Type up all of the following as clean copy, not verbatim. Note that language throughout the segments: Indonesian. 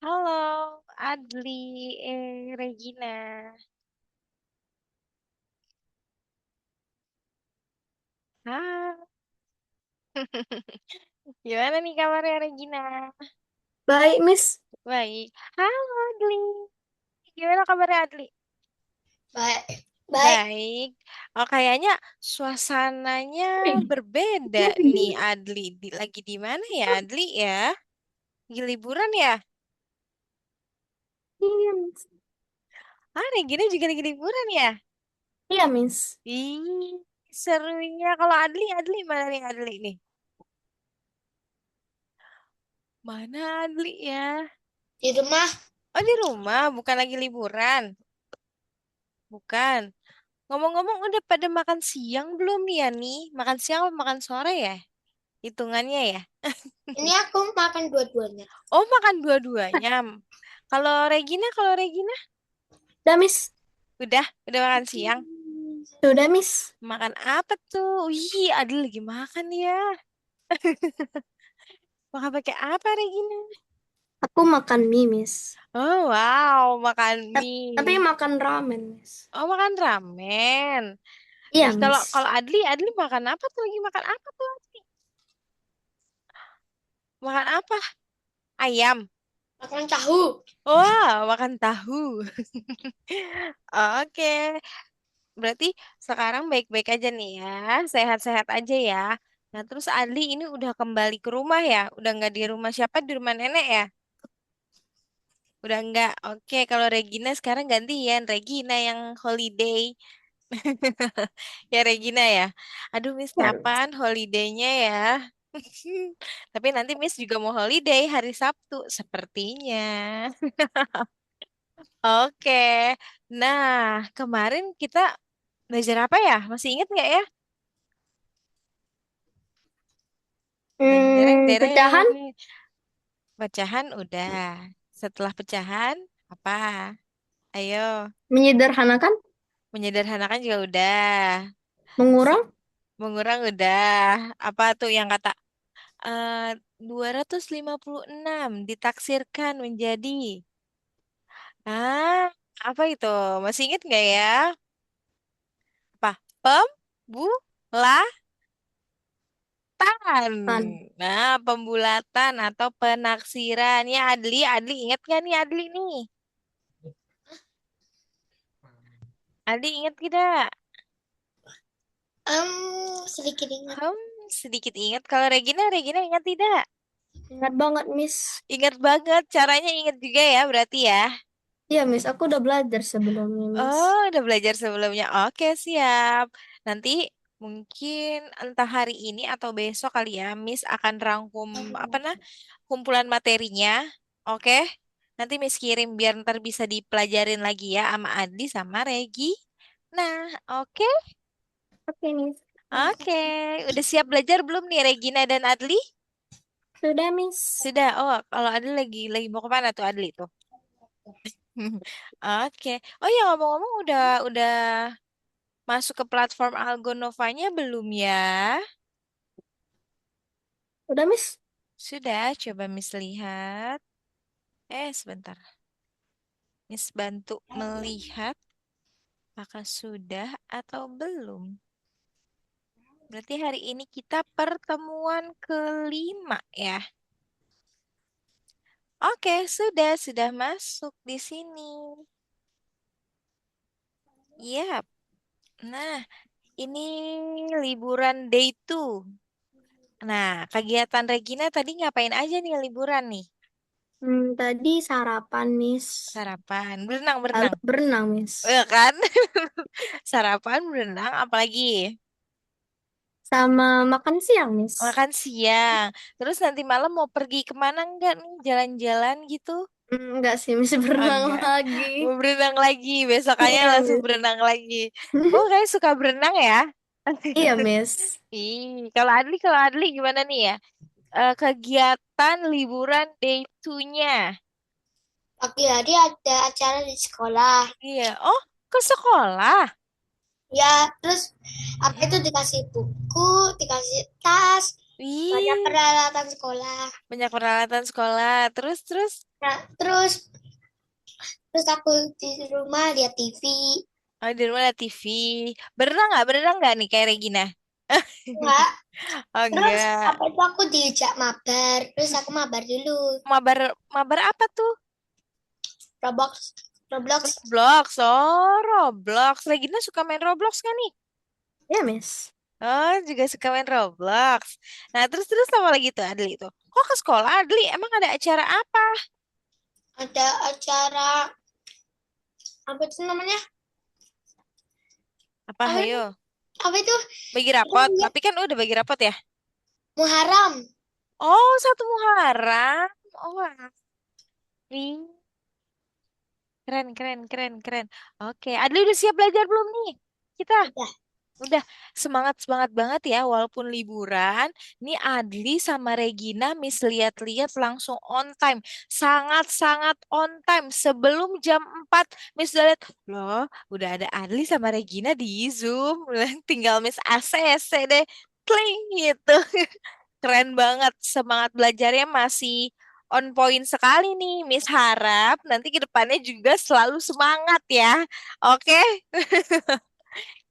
Halo, Adli, Regina. Hai, gimana nih kabarnya Regina? Baik, Miss. Baik. Halo, Adli. Gimana kabarnya Adli? Baik. Baik. Baik. Oh, kayaknya suasananya berbeda nih, Adli. Lagi di mana ya, Adli ya? Lagi liburan ya? Iya, Miss. Ah, Regina juga lagi liburan ya? Iya, Miss. Ih, serunya. Kalau Adli mana nih Adli nih? Mana Adli ya? Di rumah. Oh, di rumah, bukan lagi liburan. Bukan. Ngomong-ngomong udah pada makan siang belum nih ya nih? Makan siang atau makan sore ya? Hitungannya ya. Ini aku makan dua-duanya. Oh, makan dua-duanya. Kalau Regina, Udah, Miss. udah makan siang. Sudah, Miss. Makan apa tuh? Wih, Adil lagi makan ya. Makan pakai apa Regina? Aku makan mie, Miss. Oh, wow, makan Tapi mie. makan ramen, Miss. Oh, makan ramen. Iya, Ih, kalau Miss. kalau Adli makan apa tuh lagi makan apa tuh Adli? Makan apa? Ayam. Makan tahu. Wah, makan tahu. Oke, berarti sekarang baik-baik aja nih ya, sehat-sehat aja ya. Nah, terus Adli ini udah kembali ke rumah ya, udah nggak di rumah siapa, di rumah nenek ya? Udah nggak. Oke, kalau Regina sekarang gantian, Regina yang holiday. Ya Regina ya. Aduh, Miss Iya, Miss. kapan holidaynya ya? Tapi nanti Miss juga mau holiday hari Sabtu, sepertinya. Oke, nah kemarin kita belajar apa ya? Masih inget nggak ya? Deng dereng Pecahan dereng. Pecahan udah. Setelah pecahan apa? Ayo, menyederhanakan, menyederhanakan juga udah. mengurang, Mengurang udah. Apa tuh yang kata 256 ditaksirkan menjadi ah apa itu? Masih inget nggak ya? Apa? Pembulatan. kan. Nah, pembulatan atau penaksiran. Ya, Adli inget gak nih Adli nih? Adli inget tidak? Sedikit ingat. Hmm, sedikit ingat. Kalau Regina ingat tidak? Ingat banget, Miss. Ingat banget. Caranya ingat juga ya, berarti ya. Iya, Miss. Aku udah belajar sebelumnya, Miss. Oh, udah belajar sebelumnya. Oke, siap. Nanti mungkin entah hari ini atau besok kali ya, Miss akan rangkum apa nah kumpulan materinya. Oke. Nanti Miss kirim biar ntar bisa dipelajarin lagi ya sama Adi sama Regi. Nah, oke. Oke, Miss. Oke. Udah siap belajar belum nih Regina dan Adli? Sudah, Miss. Sudah. Oh, kalau Adli lagi mau kemana tuh Adli tuh? Oke. Oh ya ngomong-ngomong udah masuk ke platform Algonovanya belum ya? Udah, Miss. Sudah, coba Miss lihat. Sebentar. Miss bantu melihat apakah sudah atau belum. Berarti hari ini kita pertemuan kelima ya. Oke, sudah masuk di sini. Yap. Nah, ini liburan day 2. Nah, kegiatan Regina tadi ngapain aja nih liburan nih? Tadi sarapan, Miss. Sarapan, Lalu berenang. berenang, Miss. Kan? Sarapan, berenang, apalagi? Sama makan siang, Miss. Makan siang. Terus nanti malam mau pergi kemana enggak nih? Jalan-jalan gitu? Enggak sih, Miss Oh, berenang enggak. lagi. Mau berenang lagi. Besokannya Iya, langsung Miss. berenang lagi. Oh, kayak suka berenang ya? Iya, Miss. Kalau Adli gimana nih ya? Kegiatan liburan day 2-nya. Pagi hari ada acara di sekolah. Iya. Oh, ke sekolah. Ya, terus apa itu dikasih buku, dikasih tas, banyak Wih, peralatan sekolah. banyak peralatan sekolah. Terus, terus. Nah, terus aku di rumah lihat TV. Oh, di rumah liat TV. Berenang nggak nih kayak Regina? Enggak. Oh, Terus enggak. apa itu aku diajak mabar. Terus aku mabar dulu. Mabar, mabar apa tuh? Roblox. Roblox. Roblox. Oh, Roblox. Regina suka main Roblox kan nih? Ya, Miss. Oh, juga suka main Roblox. Nah, terus apa lagi tuh Adli itu? Kok ke sekolah Adli? Emang ada acara apa? Ada acara apa itu namanya? Apa, Apa itu? hayo? Apa itu? Bagi Aku rapot. lihat Tapi kan udah bagi rapot ya? Muharram. Oh, satu Muharram. Oh, Adli. Keren, keren, keren, keren. Oke, Adli udah siap belajar belum nih? Kita Udah. udah semangat semangat banget ya, walaupun liburan. Nih Adli sama Regina, Miss lihat-lihat langsung on time, sangat sangat on time. Sebelum jam 4 Miss udah lihat, loh, udah ada Adli sama Regina di Zoom. Tinggal Miss ACC deh, kling gitu. Keren banget, semangat belajarnya masih on point sekali nih. Miss harap nanti ke depannya juga selalu semangat ya. Oke,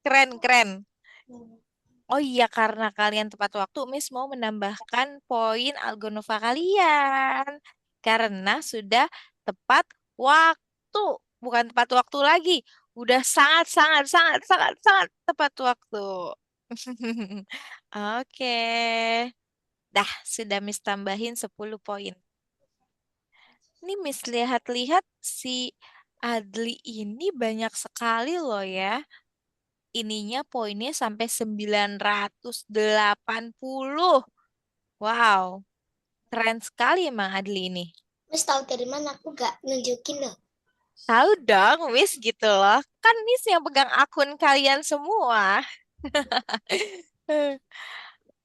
keren, keren. Oh iya, karena kalian tepat waktu, Miss mau menambahkan poin Algonova kalian. Karena sudah tepat waktu. Bukan tepat waktu lagi. Udah sangat, sangat, sangat, sangat, sangat tepat waktu. Oke. Dah, sudah Miss tambahin 10 poin. Ini Miss lihat-lihat si Adli ini banyak sekali loh ya. Ininya poinnya sampai 980. Wow, keren sekali emang Adli ini. Miss tahu dari mana aku gak nunjukin loh. Tahu dong, Miss gitu loh. Kan Miss yang pegang akun kalian semua.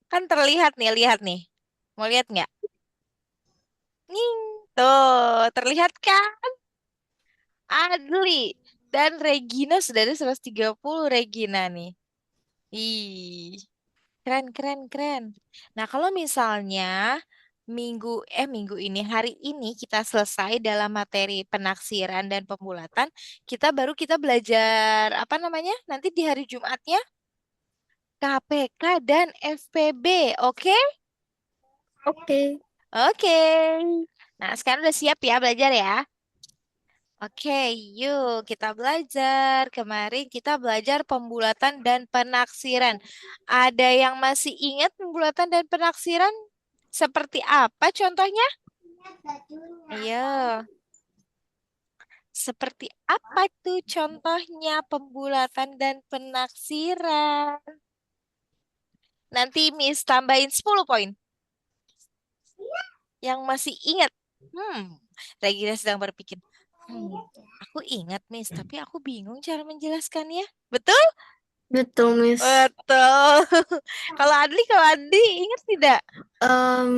Kan terlihat nih, lihat nih. Mau lihat nggak? Nih, tuh, terlihat kan? Adli. Dan Regina sudah ada 130 Regina nih. Ih. Keren, keren, keren. Nah, kalau misalnya minggu ini, hari ini kita selesai dalam materi penaksiran dan pembulatan, kita belajar apa namanya? Nanti di hari Jumatnya KPK dan FPB, oke? Oke. Oke. Nah, sekarang udah siap ya belajar ya? Oke, yuk kita belajar. Kemarin kita belajar pembulatan dan penaksiran. Ada yang masih ingat pembulatan dan penaksiran? Seperti apa contohnya? Ayo, seperti apa tuh contohnya pembulatan dan penaksiran? Nanti Miss tambahin 10 poin. Yang masih ingat. Regina sedang berpikir. Aku ingat Miss, tapi aku bingung cara menjelaskannya. Betul? Betul, Miss. Betul. Kalau Adli ingat tidak? Em,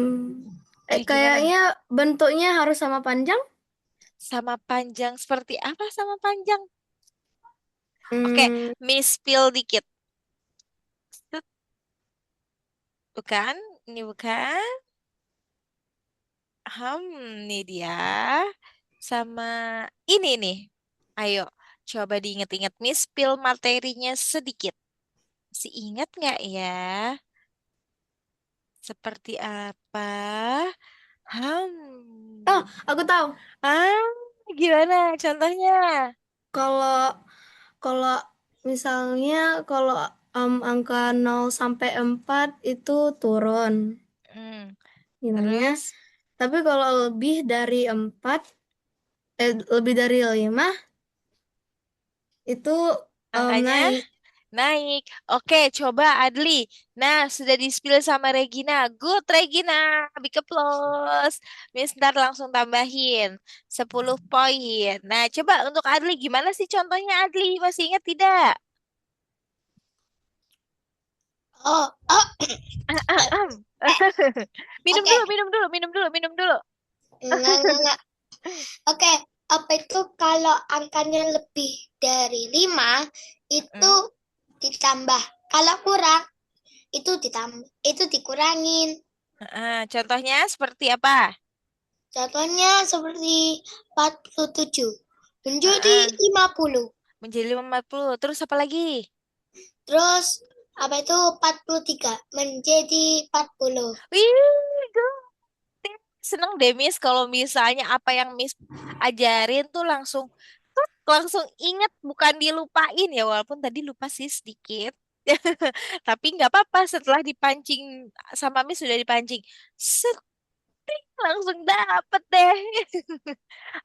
Gimana nih? kayaknya bentuknya harus sama panjang. Sama panjang seperti apa sama panjang? Oke, Hmm, Miss spill dikit. Set, bukan? Ini bukan? Ini dia. Sama ini nih. Ayo, coba diinget-inget. Miss spill materinya sedikit. Masih ingat nggak ya? Seperti apa? oh, Hmm. aku tahu. Ah, gimana contohnya? Kalau kalau misalnya kalau angka 0 sampai 4 itu turun Hmm, nilainya. terus Tapi kalau lebih dari 5 itu angkanya naik. naik. Oke, coba Adli. Nah, sudah di-spill sama Regina. Good, Regina. Big applause. Miss ntar langsung tambahin 10 poin. Nah, coba untuk Adli. Gimana sih contohnya Adli? Masih ingat tidak? Oh, oh, Minum oke. dulu, minum dulu, minum dulu, minum dulu. Enggak. Oke, apa itu kalau angkanya lebih dari 5 itu Hmm, ditambah. Kalau kurang itu dikurangin. contohnya seperti apa? Contohnya seperti 47 menjadi Heeh, 50. menjadi 50. Terus apa lagi? Terus apa itu 43 menjadi 40. Wih, seneng deh Miss kalau misalnya apa yang Miss ajarin tuh langsung langsung inget bukan dilupain ya walaupun tadi lupa sih sedikit. Tapi nggak apa-apa setelah dipancing sama Miss sudah dipancing. Set, langsung dapet deh.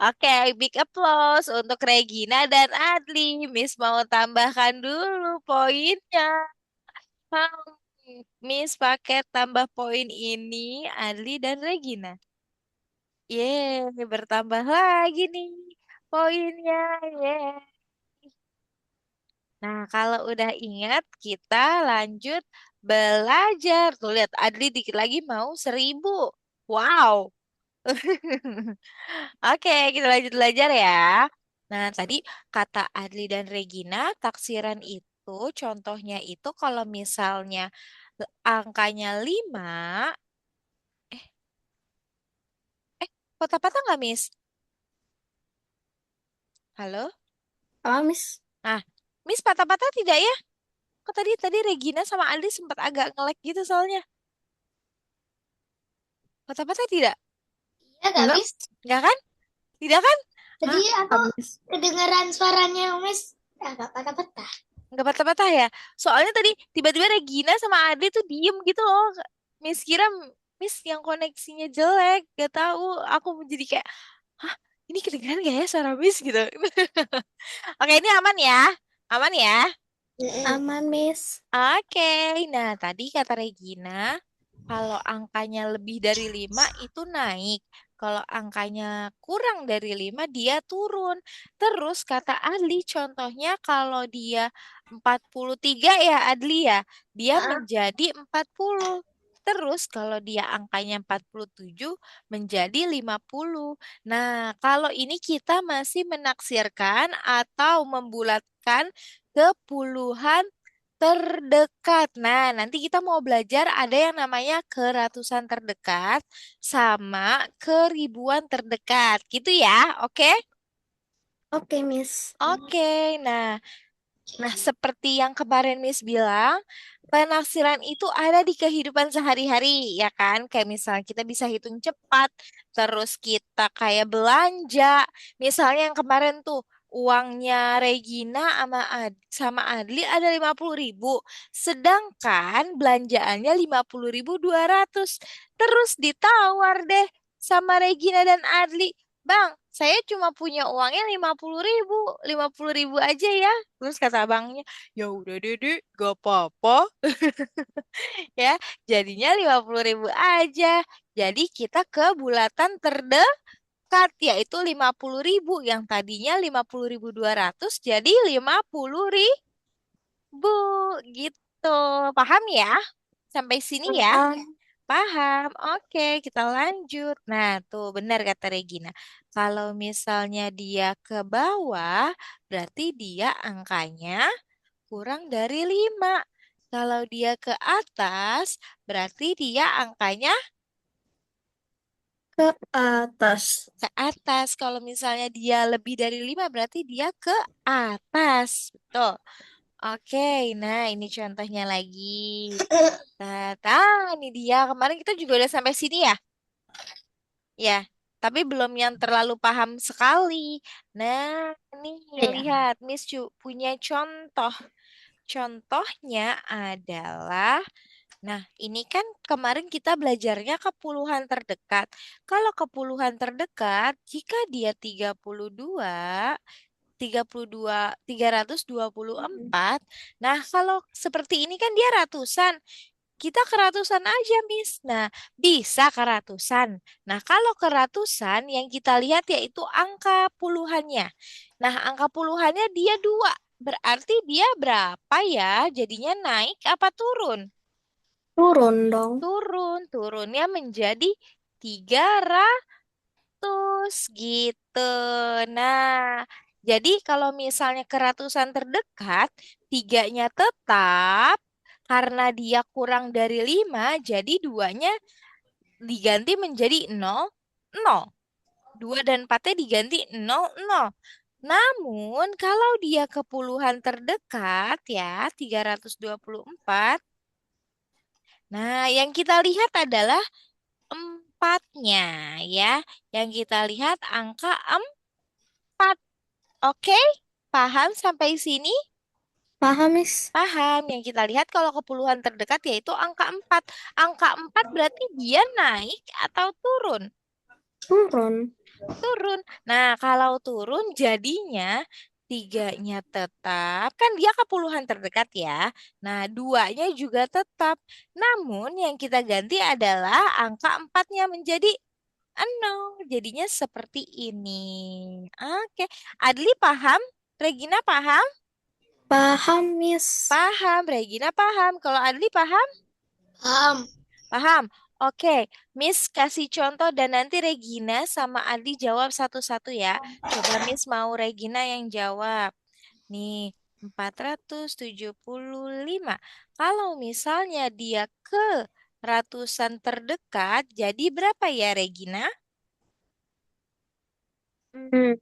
Oke, big applause untuk Regina dan Adli. Miss mau tambahkan dulu poinnya. Hmm, Miss pakai tambah poin ini Adli dan Regina. Yeay, bertambah lagi nih poinnya. Yeay. Nah, kalau udah ingat, kita lanjut belajar. Tuh, lihat, Adli dikit lagi mau 1.000. Wow. Oke, kita lanjut belajar ya. Nah, tadi kata Adli dan Regina, taksiran itu, contohnya itu kalau misalnya angkanya 5, eh, patah-patah nggak, Miss? Halo? Apa, Miss? Nah, Miss patah-patah tidak ya? Kok tadi tadi Regina sama Aldi sempat agak nge-lag gitu soalnya. Patah-patah tidak? Iya gak, Enggak, Miss? Enggak kan? Tidak kan? Tadi Hah? aku apa, Miss? kedengeran suaranya Miss agak patah-patah. Enggak patah-patah ya? Soalnya tadi tiba-tiba Regina sama Aldi tuh diem gitu loh. Miss kira Miss yang koneksinya jelek. Gak tahu. Aku menjadi kayak, hah? Ini kedengeran gak ya suara Miss gitu? Oke, ini aman ya? Aman ya? Mm-mm. Aman, Miss. Oke, nah tadi kata Regina, kalau angkanya lebih dari 5 itu naik. Kalau angkanya kurang dari 5 dia turun. Terus kata Adli contohnya kalau dia 43 ya Adli ya, dia Ah, menjadi 40. Terus kalau dia angkanya 47 menjadi 50. Nah, kalau ini kita masih menaksirkan atau membulatkan ke puluhan terdekat. Nah, nanti kita mau belajar ada yang namanya keratusan terdekat sama keribuan terdekat. Gitu ya, oke? Oke, Miss. Oke, nah, seperti yang kemarin Miss bilang, penafsiran itu ada di kehidupan sehari-hari, ya kan? Kayak misalnya kita bisa hitung cepat, terus kita kayak belanja. Misalnya yang kemarin tuh, uangnya Regina sama Adli ada 50.000, sedangkan belanjaannya 50.200. Terus ditawar deh sama Regina dan Adli, Bang, saya cuma punya uangnya 50.000, 50.000 aja ya. Terus kata abangnya, ya udah dede, gak apa-apa ya. Jadinya 50.000 aja. Jadi kita ke bulatan terdekat yaitu 50.000. Yang tadinya 50.200 jadi 50.000 gitu. Paham ya? Sampai sini ya? Paham. Paham. Oke, kita lanjut. Nah, tuh benar kata Regina. Kalau misalnya dia ke bawah, berarti dia angkanya kurang dari 5. Kalau dia ke atas, berarti dia angkanya Ke atas. ke atas. Kalau misalnya dia lebih dari 5, berarti dia ke atas. Betul. Oke, nah ini contohnya lagi. Ini dia. Kemarin kita juga udah sampai sini ya. Ya, tapi belum yang terlalu paham sekali. Nah, nih Iya. lihat, Miss Chu punya contoh. Contohnya adalah, nah ini kan kemarin kita belajarnya ke puluhan terdekat. Kalau ke puluhan terdekat, jika dia 324, nah kalau seperti ini kan dia ratusan. Kita keratusan aja, Miss. Nah, bisa keratusan. Nah, kalau keratusan yang kita lihat yaitu angka puluhannya. Nah, angka puluhannya dia 2. Berarti dia berapa ya? Jadinya naik apa turun? Turun dong. Turun. Turunnya menjadi 300 gitu. Nah, jadi kalau misalnya keratusan terdekat, tiganya tetap karena dia kurang dari 5, jadi duanya diganti menjadi 0, 0. 2 dan 4-nya diganti 0, 0. Namun kalau dia ke puluhan terdekat ya 324. Nah, yang kita lihat adalah empatnya ya. Yang kita lihat angka 4. Oke, paham sampai sini? Paham, Miss. Paham. Yang kita lihat kalau ke puluhan terdekat yaitu angka 4. Angka 4 berarti dia naik atau turun? Turun. Turun. Nah, kalau turun jadinya tiganya tetap. Kan dia ke puluhan terdekat ya. Nah, duanya juga tetap. Namun yang kita ganti adalah angka empatnya menjadi 0. Jadinya seperti ini. Oke. Adli paham? Regina paham? Paham, Miss. Paham. Regina paham. Kalau Adli paham? Paham. Paham? Oke, Miss kasih contoh dan nanti Regina sama Adi jawab satu-satu ya. Coba Miss mau Regina yang jawab. Nih, 475. Kalau misalnya dia ke ratusan terdekat, jadi berapa ya Regina? Hmm,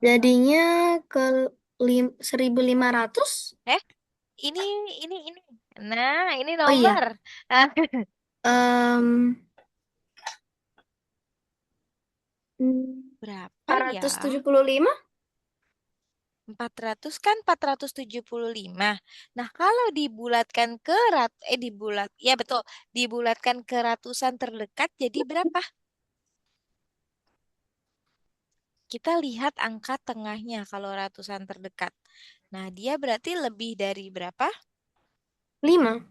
Jadinya ke 1.500. Eh, ini, ini. Nah, ini Oh iya. nomor. Ah, Em, berapa empat ya? ratus tujuh puluh lima. 400 kan 475. Nah, kalau dibulatkan ke ya betul, dibulatkan ke ratusan terdekat jadi berapa? Kita lihat angka tengahnya kalau ratusan terdekat. Nah, dia berarti lebih dari berapa? 5.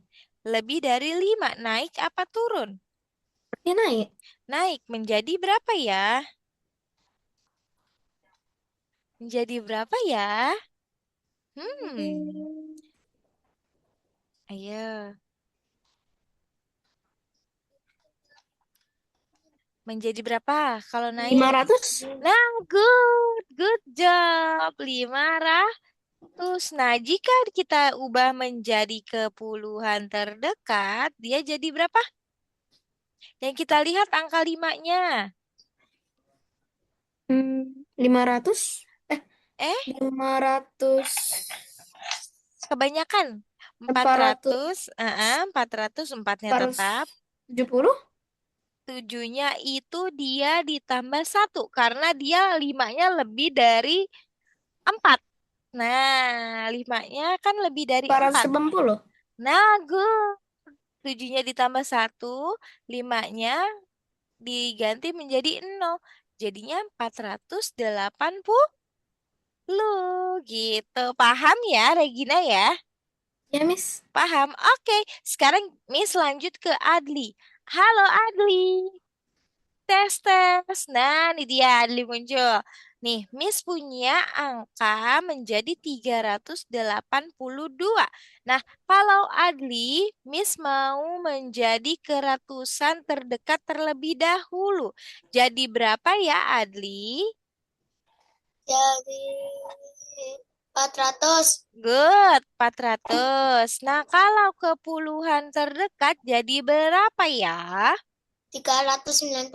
Lebih dari 5. Naik apa turun? Berarti naik. Naik menjadi berapa ya? Menjadi berapa ya? Hmm, ayo. Menjadi berapa kalau lima naik? ratus Nah, good job. 500. Nah, jika kita ubah menjadi ke puluhan terdekat, dia jadi berapa? Yang kita lihat angka 5-nya. 500. Eh, Eh, 500. kebanyakan. empat 400. ratus, 400 empatnya tetap. 470. 7-nya itu dia ditambah 1 karena dia 5-nya lebih dari 4. Nah, 5-nya kan lebih dari Empat ratus 4. delapan puluh. Nah, good. 7-nya ditambah 1, 5-nya diganti menjadi 0. Jadinya 480 gitu. Paham ya, Regina ya? Ya, Miss. Paham? Oke, sekarang Miss lanjut ke Adli. Halo Adli. Tes, tes. Nah, ini dia Adli muncul. Nih, Miss punya angka menjadi 382. Nah, kalau Adli, Miss mau menjadi keratusan terdekat terlebih dahulu. Jadi berapa ya, Adli? Jadi 400. Good, 400. Nah, kalau ke puluhan terdekat jadi berapa ya? 390.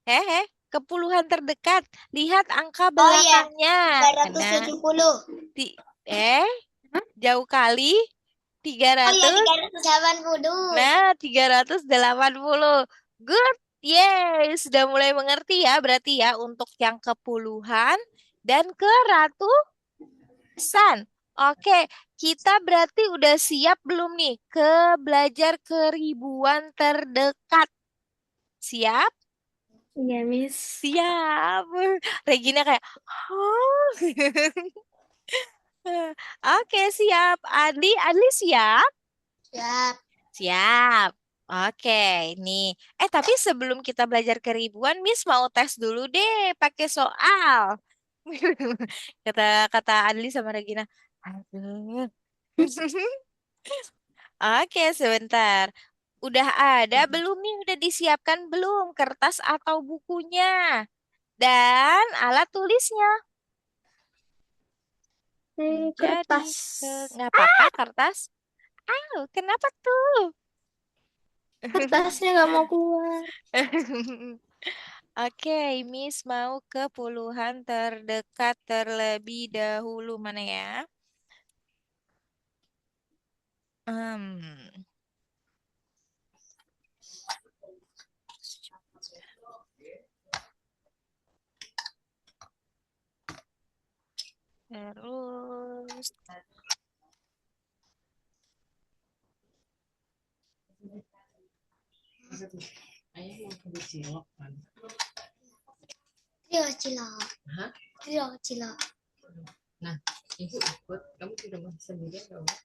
Hehe, ke puluhan terdekat. Lihat angka Oh iya, belakangnya. Nah, 370. ti- eh, Hah? jauh kali Oh iya, 300. 380. Nah, 380. Good. Yeay, sudah mulai mengerti ya berarti ya untuk yang ke puluhan dan ke ratusan. Oke, kita berarti udah siap belum nih ke belajar ke ribuan terdekat? Siap? Iya, Miss. Siap. Regina kayak, oh. Oke, siap. Adli siap? Siap. Siap. Oke, nih. Tapi sebelum kita belajar keribuan, Miss mau tes dulu deh pakai soal. Kata kata Adli sama Regina. Aduh. Oke, sebentar. Udah ada belum nih? Udah disiapkan belum kertas atau bukunya? Dan alat tulisnya. Menjadi Kertas. nggak apa-apa kertas. Kenapa tuh? Kertasnya nggak mau keluar. Oke, Miss mau ke puluhan terdekat terlebih dahulu mana ya? Hmm, terus, Trio cilok. Trio cilok.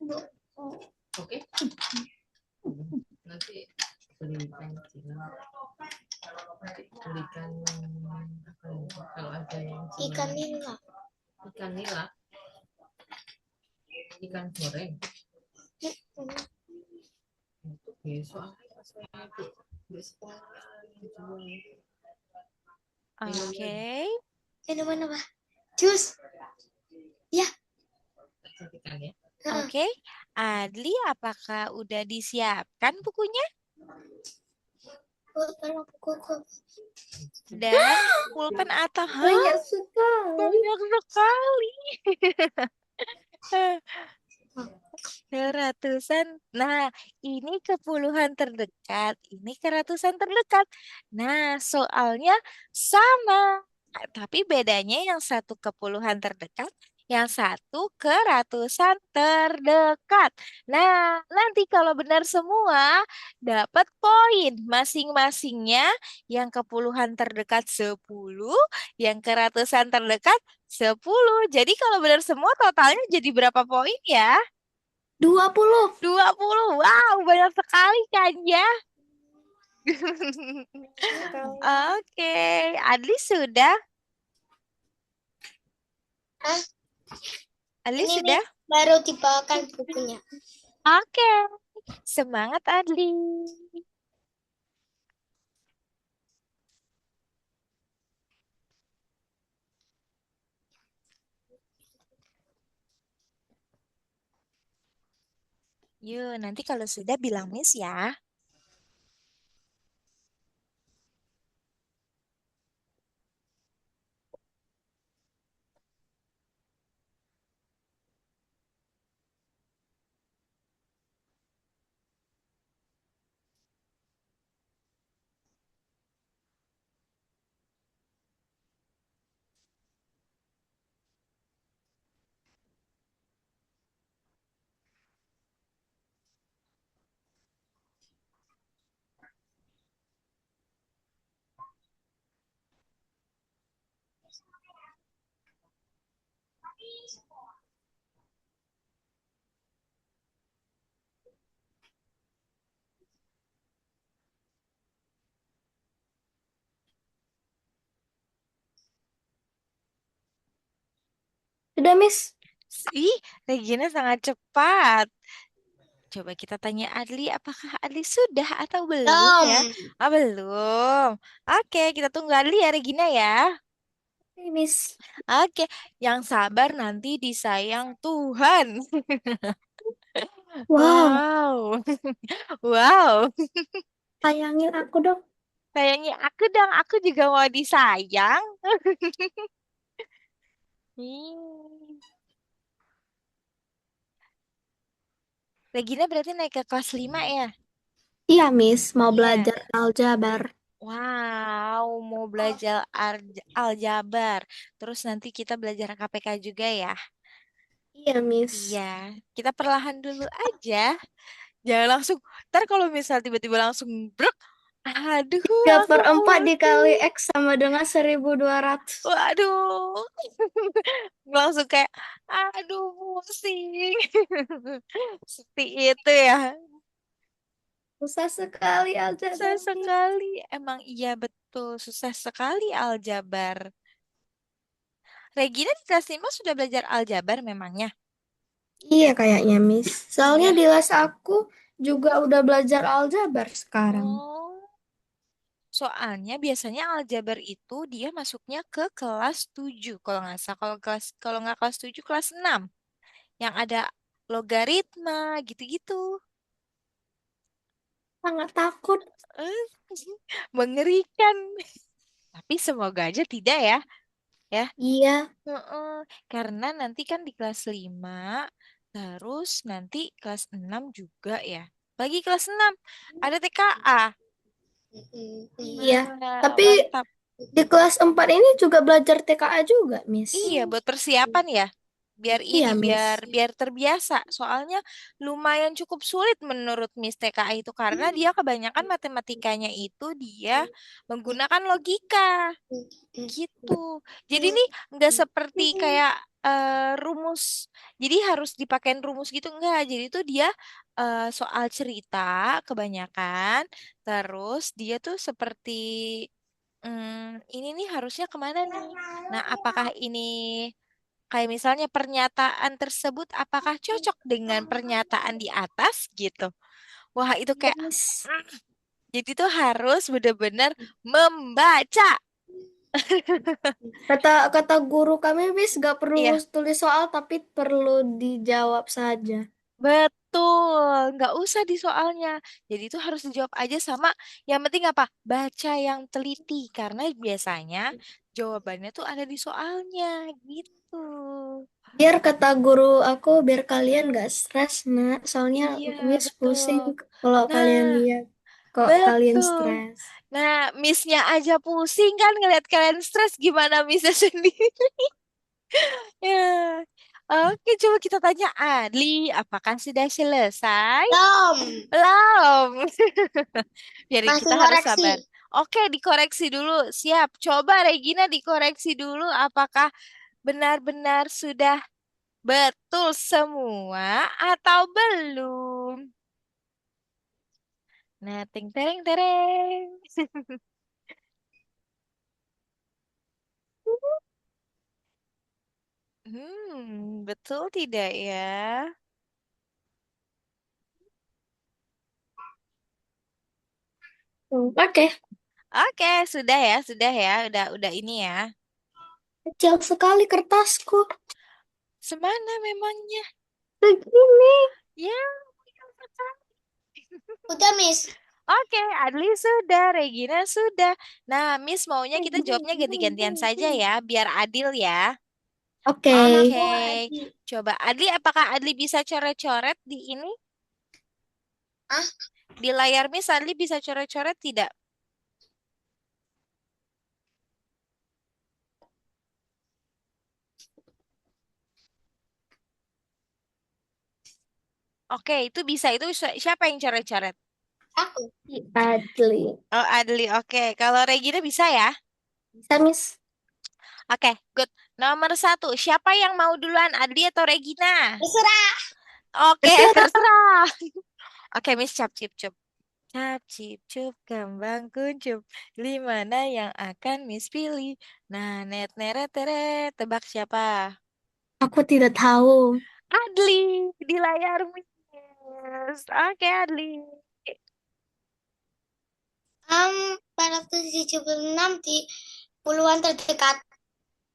Bu. Ikan nila. oke. Mana apa? Jus. Ya. Oke, Adli, apakah udah disiapkan bukunya Oh, tolong kuku. dan pulpen atau hah? Banyak sekali. Banyak sekali. Keratusan. Nah, ini ke puluhan terdekat, ini ke ratusan terdekat. Nah, soalnya sama. Tapi bedanya yang satu ke puluhan terdekat, yang satu ke ratusan terdekat. Nah, nanti kalau benar semua, dapat poin masing-masingnya. Yang ke puluhan terdekat 10, yang ke ratusan terdekat 10. Jadi kalau benar semua totalnya jadi berapa poin ya? 20. 20. Wow, banyak sekali kan ya? Sekali. Oke, Adli sudah? Hah? Adli Ini sudah? Miss baru dibawakan bukunya. Oke, semangat Adli. Yuk, nanti kalau sudah bilang Miss ya. Sudah, Miss. Ih, Regina sangat cepat. Coba kita tanya Adli, apakah Adli sudah atau belum ya? Tom. Ah, belum. Oke, kita tunggu Adli ya, Regina ya. Oke, Miss. Oke, yang sabar nanti disayang Tuhan. Wow, Wow. Wow. sayangin aku dong. Sayangnya aku dong, aku juga mau disayang. Hmm. Regina berarti naik ke kelas 5 ya? Iya, Miss. Mau Iya. belajar aljabar. Wow, mau belajar aljabar. Terus nanti kita belajar KPK juga ya? Iya, Iya, Miss. kita perlahan dulu aja. Jangan langsung, ntar kalau misal tiba-tiba langsung brek, aduh, 3 aku per 4 dikali pusing. X sama dengan 1.200. Waduh, langsung kayak, aduh, pusing. Seperti itu ya. Susah sekali Susah aljabar, Miss. sekali. Emang iya betul, susah sekali aljabar. Regina di kelas 5 sudah belajar aljabar memangnya? Iya kayaknya, Miss. Soalnya Iya. di les aku juga udah belajar aljabar sekarang. Oh, soalnya biasanya aljabar itu dia masuknya ke kelas 7 kalau nggak salah. Kalau nggak kelas 7 kelas 6 yang ada logaritma gitu-gitu. Sangat takut. Eh, mengerikan. Tapi semoga aja tidak ya. Ya. Iya, Heeh. Karena nanti kan di kelas 5, terus nanti kelas 6 juga ya. Lagi kelas 6 ada TKA. iya. Nah, Tapi mantap. di kelas 4 ini juga belajar TKA juga, Miss. Iya, buat persiapan ya. Biar ini, Iya, biar Miss. biar terbiasa. Soalnya lumayan cukup sulit menurut Miss TKA itu karena dia kebanyakan matematikanya itu dia menggunakan logika. Gitu. Jadi nih nggak seperti kayak rumus. Jadi harus dipakein rumus gitu enggak. Jadi tuh dia soal cerita kebanyakan. Terus dia tuh seperti ini nih harusnya kemana nih? Nah, apakah ini kayak misalnya pernyataan tersebut apakah cocok dengan pernyataan di atas gitu? Wah, itu Iya, kayak Miss. mm, jadi tuh harus benar-benar membaca. Kata kata guru kami, Miss, gak perlu Iya. tulis soal, tapi perlu dijawab saja. Betul, nggak usah di soalnya. Jadi itu harus dijawab aja sama yang penting apa? Baca yang teliti karena biasanya jawabannya tuh ada di soalnya gitu. Biar kata guru aku, biar kalian gak stres, nak. Soalnya Iya, Miss betul. pusing kalau kalian Nah, lihat kok kalian betul. stres. Nah, missnya aja pusing kan ngeliat kalian stres gimana missnya sendiri. Ya. Oke, coba kita tanya Adli, apakah sudah selesai? Belum. Belum. Biar Masih kita harus koreksi. sabar. Oke, dikoreksi dulu. Siap. Coba Regina dikoreksi dulu apakah benar-benar sudah betul semua atau belum? Nah, ting tereng tereng. Betul tidak ya? Oke, Oke, sudah ya, udah ini ya. kecil sekali kertasku. Semana memangnya? Begini. Ya. Udah, Miss. Oke, Adli sudah, Regina sudah. Nah, Miss maunya kita jawabnya ganti-gantian saja ya, biar adil ya. Oke. Oke, coba Adli, apakah Adli bisa coret-coret di ini? Ah, Di layar Miss, Adli bisa coret-coret tidak? Oke, itu bisa. Itu siapa yang coret-coret? aku. Adli. Oh, Adli, oke. Kalau Regina bisa ya? Bisa, Miss. Oke, good. Nomor satu, siapa yang mau duluan, Adli atau Regina? Terserah. Oke, Terserah. terserah. Oke, Miss Cap Cip Cup. Cap Cip Cup, kembang kuncup. Mana yang akan Miss pilih? Nah, net neret teret. Tebak siapa? Aku tidak tahu. Adli di layar Miss. Oke, Adli. 476 di puluhan terdekat.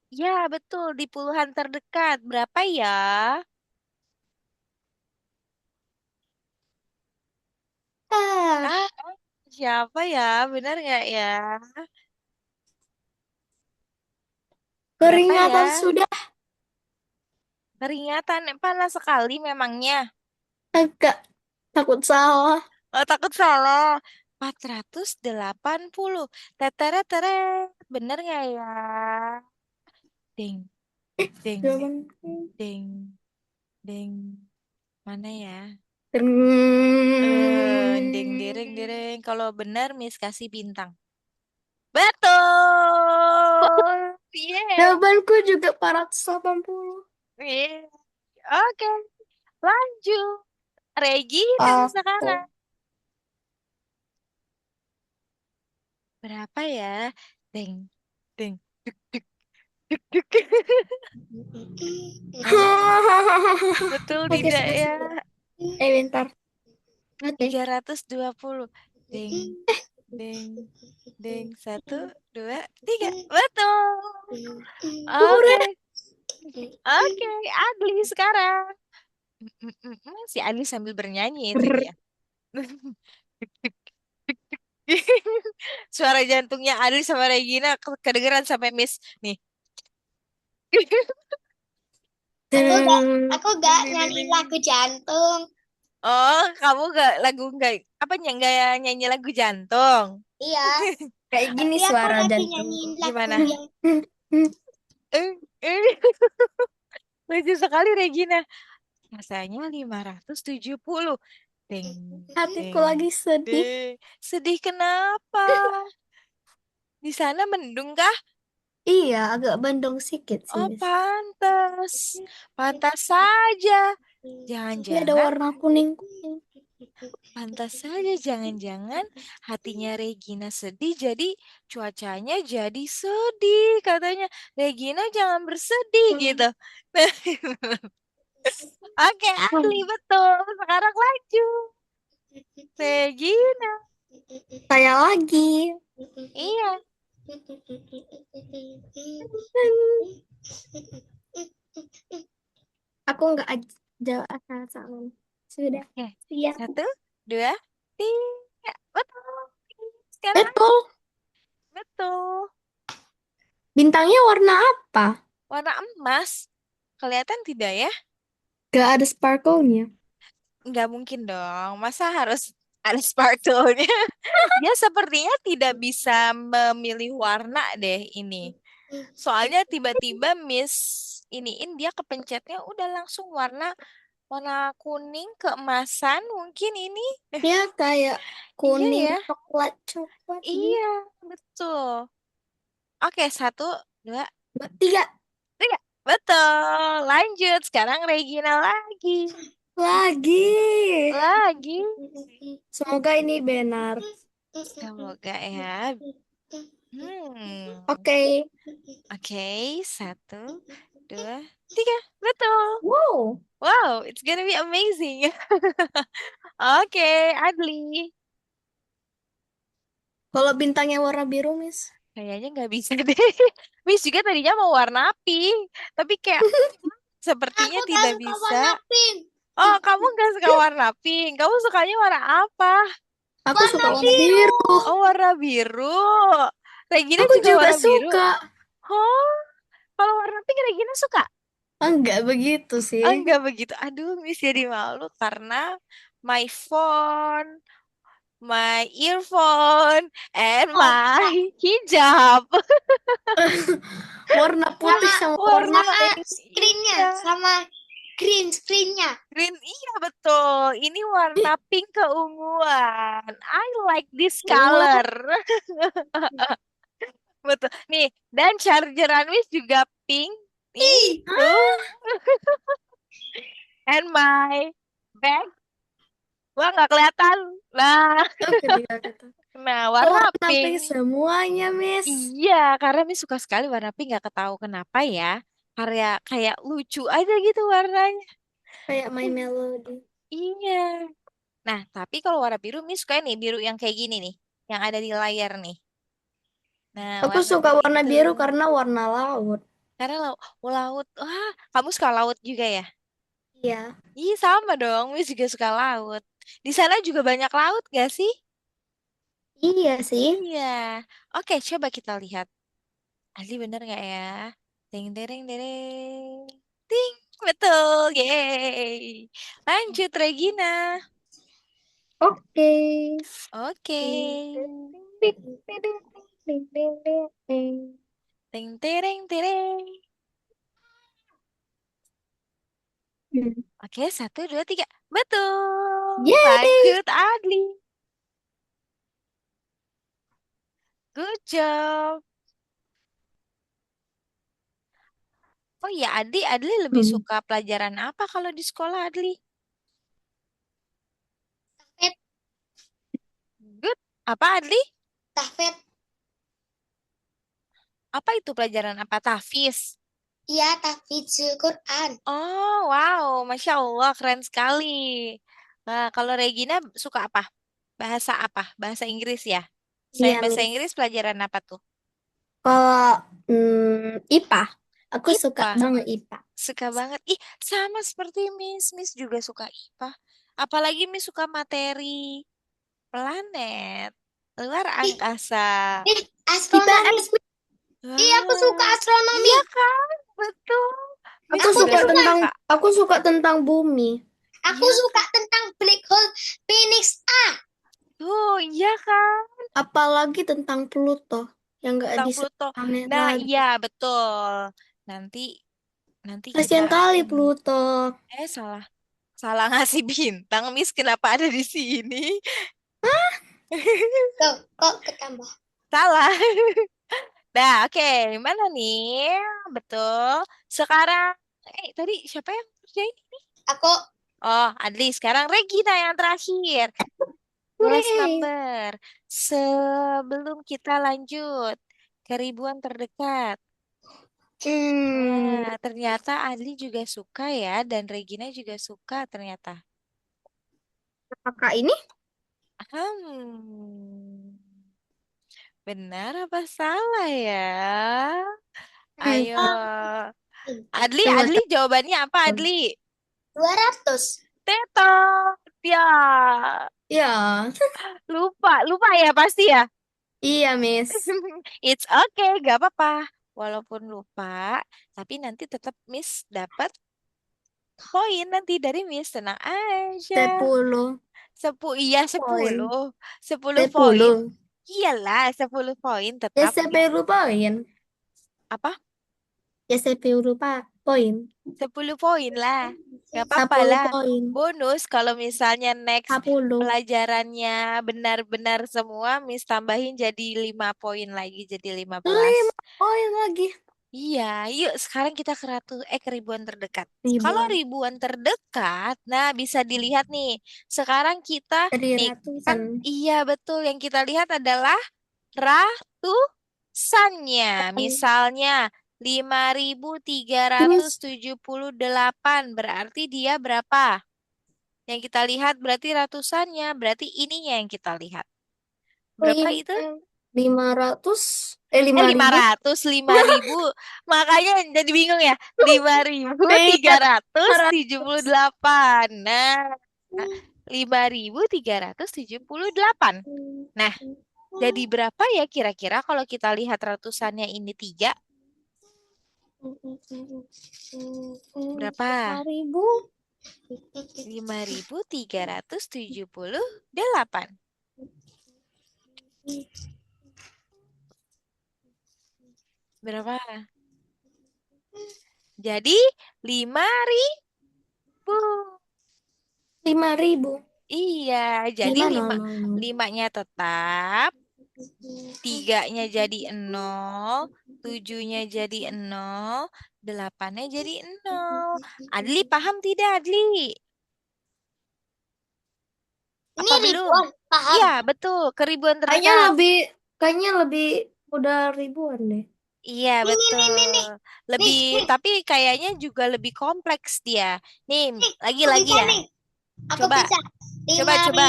Ya, betul. Di puluhan terdekat. Berapa ya? Ah, Ah, siapa ya? Benar nggak ya? Berapa keringatan ya? sudah Keringatan panas sekali memangnya. agak takut salah. Oh, takut salah. 480. Teteret teret. Bener nggak ya? Ding, ding, Jawabanku. ding, ding. Mana ya? Ding, direng, direng. Kalau benar, Miss kasih bintang. Betul! Yeah. Jawabanku juga 480. Yeah. Oke, lanjut. Regina Aku. sekarang. Berapa ya? Ding, ding, duk, duk, duk, duk. Mana ya? Betul Oke, tidak sudah, ya? sudah. Bentar. Oke. 320. Ding, ding, ding. Satu, dua, tiga. Betul. Oke, Hore. oke. Adli sekarang. Si Adli sambil bernyanyi itu dia. Suara jantungnya Adli sama Regina kedengeran sampai Miss nih. Aku gak Deng. aku Ding gak ding ding nyanyi ding. lagu jantung. Oh, kamu nggak apa nggak nyanyi lagu jantung? Iya, Kayak gini tapi aku suara lagi jantungku. nyanyiin lagu Gimana? yang Eh, eh. Lucu sekali Regina. Rasanya 570. Ding, Hatiku ding, lagi sedih. ding. Sedih kenapa? Di sana mendung kah? Iya, agak bendung sedikit sih, Oh, Miss. pantas. Pantas saja. Tapi ada Jangan-jangan, warna kuning-kuning. pantas saja. Jangan-jangan hatinya Regina sedih, jadi cuacanya jadi sedih. Katanya, Regina jangan bersedih gitu. Oke, Adli, Hmm. betul. Sekarang lanjut. Regina. Saya lagi. Iya. Aku nggak jawab asal-asalan. Sudah Oke. siap. Satu, dua, tiga. Betul. Sekarang Betul. betul. Bintangnya warna apa? Warna emas. Kelihatan tidak ya? Gak ada sparkle-nya. Nggak mungkin dong. Masa harus ada sparkle-nya? Dia sepertinya tidak bisa memilih warna deh ini. Soalnya tiba-tiba Miss iniin dia kepencetnya udah langsung warna warna kuning keemasan mungkin ini. Ya kayak Iya kuning ya. coklat-coklat Iya, gitu. betul. Oke, satu, dua, Tiga tiga. Betul. Lanjut. Sekarang Regina lagi. lagi. Lagi. Semoga ini benar. Semoga ya. Hmm. Oke. Oke, satu, dua, tiga. Betul. Wow. Wow, it's gonna be amazing. Oke, Adli. Kalau bintangnya warna biru, Miss. Kayaknya nggak bisa deh. Miss juga tadinya mau warna pink, tapi kayak sepertinya aku gak tidak suka bisa. warna pink. Oh, kamu nggak suka warna pink. Kamu sukanya warna apa? Aku Warna suka warna biru. biru. Oh, warna biru. Regina Aku juga juga warna biru. suka. Oh, kalau warna pink Regina suka? Enggak begitu sih. Enggak begitu. Aduh, Miss jadi malu karena my phone, my earphone, and Oh, my hijab. Warna putih sama sama warna Warna sama pink. screennya, iya, sama green screennya. green iya betul. Ini warna pink keunguan. I like this Wow. color. Betul. Nih, dan chargeran Miss juga pink. Nih, Ih, tuh. And my bag. Wah, nggak kelihatan. Nah, Oke, tidak kata. nah warna Warna pink pink. semuanya, Miss. Iya, karena Miss suka sekali warna pink. Nggak ketahu kenapa ya. Karya kayak lucu aja gitu warnanya. Kayak My Melody. Iya. Nah, tapi kalau warna biru, Miss suka nih biru yang kayak gini nih, yang ada di layar nih. Nah, Aku warna suka biru warna itu. biru karena warna laut. Karena laut. Wah, kamu suka laut juga ya? Iya. Iya, sama dong. Miss juga suka laut. Di sana juga banyak laut gak sih? Iya sih. Iya. Oke, coba kita lihat. Asli bener nggak ya? Ding, ding, ding, ding. Ting, betul. Yeay. Lanjut, Regina. Oke. Oke. Hmm. Ting, tereng, tereng. Oke, satu, dua, tiga. Betul. Yeay. Lanjut, Adli. Good job. Oh iya, Adli lebih Hmm. suka pelajaran apa kalau di sekolah, Adli? tafet, Good. Apa, Adli? tafet. Apa itu pelajaran apa? Tafis. Iya, tahfidzul Quran. Oh, wow. Masya Allah, keren sekali. Nah, kalau Regina suka apa? Bahasa apa? Bahasa Inggris ya? Selain Iya, bahasa Miss. Inggris, pelajaran apa tuh? Kalau IPA, aku suka IPA. banget IPA. Suka banget. Ih, sama seperti Miss. Miss juga suka IPA. Apalagi Miss suka materi planet. luar Ih, angkasa. astronomi. IPS, Iya, aku suka Wah, astronomi. iya kan? Betul. aku Miss Aku juga suka suka. tentang suka. aku suka tentang bumi. Aku Iya suka kan? tentang black hole Phoenix A. Tuh, iya kan? Apalagi tentang Pluto yang nggak Tentang disebut Pluto. planet Nah, lagi. iya betul. Nanti nanti kita Kasian kali ini Pluto. salah salah ngasih bintang, Miss. Kenapa ada di sini? Tuh, kok ketambah? Salah. Nah, oke. Mana nih? Betul. Sekarang, tadi siapa yang kerjain? Aku Oh, Adli. Sekarang Regina yang terakhir. Last Yeay. number. Sebelum kita lanjut ke ribuan terdekat. Hmm, Nah, ternyata Adli juga suka ya, dan Regina juga suka ternyata. apakah ini? Hmm, benar apa salah ya? Hmm, Ayo. pintar. Adli, coba Adli, jawabannya apa, coba. Adli? 200. Tetot. Ya, Ya, lupa, lupa ya pasti ya. iya, Miss. It's okay, gak apa-apa. Walaupun lupa, tapi nanti tetap Miss dapat poin nanti dari Miss. Tenang aja. 10 Iya, poin. 10. 10 poin. 10. Iyalah, 10 poin Ya tetap. 10 poin. Apa? Ya 10 poin. 10 poin lah. Gak apa-apa 10 lah. poin. Bonus kalau misalnya next 10. pelajarannya benar-benar semua, Miss tambahin jadi 5 poin lagi, jadi 15. 5 poin lagi. Iya, yuk sekarang kita ke ribuan terdekat. Kalau Ribuan. ribuan terdekat, nah bisa dilihat nih. Sekarang kita Dari nih kan ratusan. iya betul yang kita lihat adalah ratusannya. Misalnya 5.378 Miss, berarti dia berapa? Yang kita lihat berarti ratusannya, berarti ininya yang kita lihat. Berapa itu? 500. lima 5.000. ratus 5.000. Makanya jadi bingung ya. lima ribu tiga Iya, ratus 500. tujuh puluh delapan Nah, 5.378. Nah, jadi berapa ya kira-kira kalau kita lihat ratusannya ini tiga? Berapa? 5.000. 5.378. Berapa? Jadi 5.000. 5.000. Iya, jadi 5.000. limanya tetap, tiganya jadi 0, tujuhnya jadi 0, delapannya jadi 0. Adli paham tidak, Adli? Ini Apa belum? ribuan, paham? Iya, betul. Keribuan Kayaknya terdekat. lebih kayaknya lebih udah ribuan deh. Iya, Nih, nih, nih, betul. nih, Lebih, nih, tapi kayaknya juga lebih kompleks dia. Nih, nih. Aku lagi-lagi bisa ya. nih. Aku Coba, bisa. coba, coba.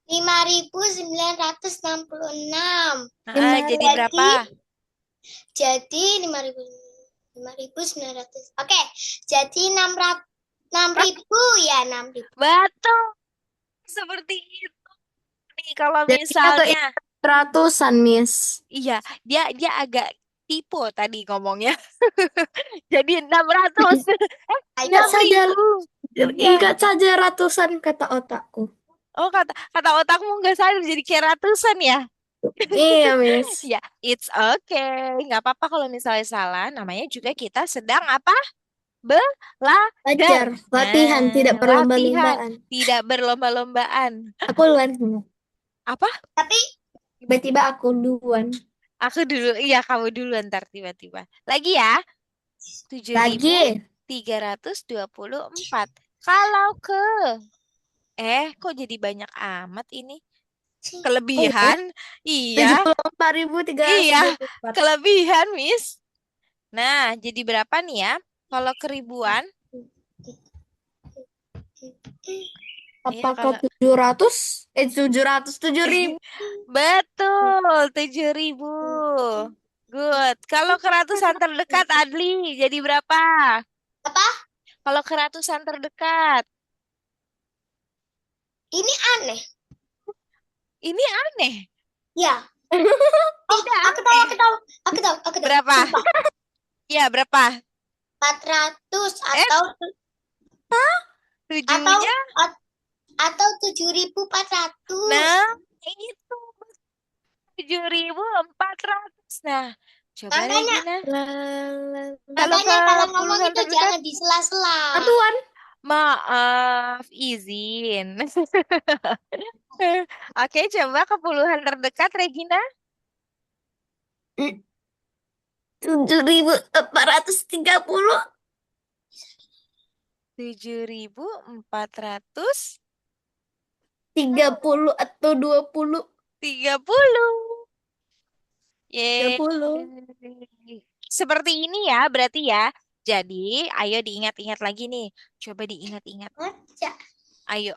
5.966. Jadi Lima berapa? Jadi 5.900. Oke, jadi 6.000 ya 6.000. Betul. Seperti itu. Nih, kalau jadinya misalnya, ratusan, Miss. iya, dia dia agak tipe tadi ngomongnya. Jadi 600. Ingat Ayo. Enam saja, ribu. Iya. ingat saja ratusan kata otakku. Oh, kata kata otakmu nggak sadar jadi kayak ratusan ya? Iya, Miss. Ya, it's okay. Nggak apa-apa kalau misalnya salah. Namanya juga kita sedang apa? Belajar. Belajar, latihan, tidak Nah, latihan. berlomba-lombaan. Tidak berlomba-lombaan. Aku duluan. Apa? Tapi Tiba-tiba aku duluan. Aku dulu. Iya, kamu dulu ntar tiba-tiba. Lagi ya. tujuh ribu Lagi. tiga ratus dua puluh empat. Kalau kok jadi banyak amat ini? Oh iya, Kelebihan? Iya, 74.300 iya. dua puluh empat. Kelebihan, Miss. Nah, jadi berapa nih ya? Kalau keribuan? Iya, Apakah kalau 700? 700, 7.000. betul 7.000. Good. Kalau keratusan terdekat, Adli, jadi berapa? apa? Kalau keratusan terdekat, Ini aneh. Ini aneh. Ya. Oh, Tidak aku tahu, aneh. aku tahu. Aku tahu, aku tahu. Berapa? Sumpah. Ya, berapa? 400 Eh, atau tujuhnya. atau 7.400. Nah, itu 7.400. Nah, coba Makanya Regina. La, la, Kalau ke makanya kalau ngomong puluhan itu terdekat, jangan di sela-sela. Satuan. maaf, izin. Oke, coba ke puluhan terdekat, Regina. 7.430. 7.430. 30 atau 20. Yeay. 30. Seperti ini ya, berarti ya. Jadi, ayo diingat-ingat lagi nih. Coba diingat-ingat. Aja. Ayo,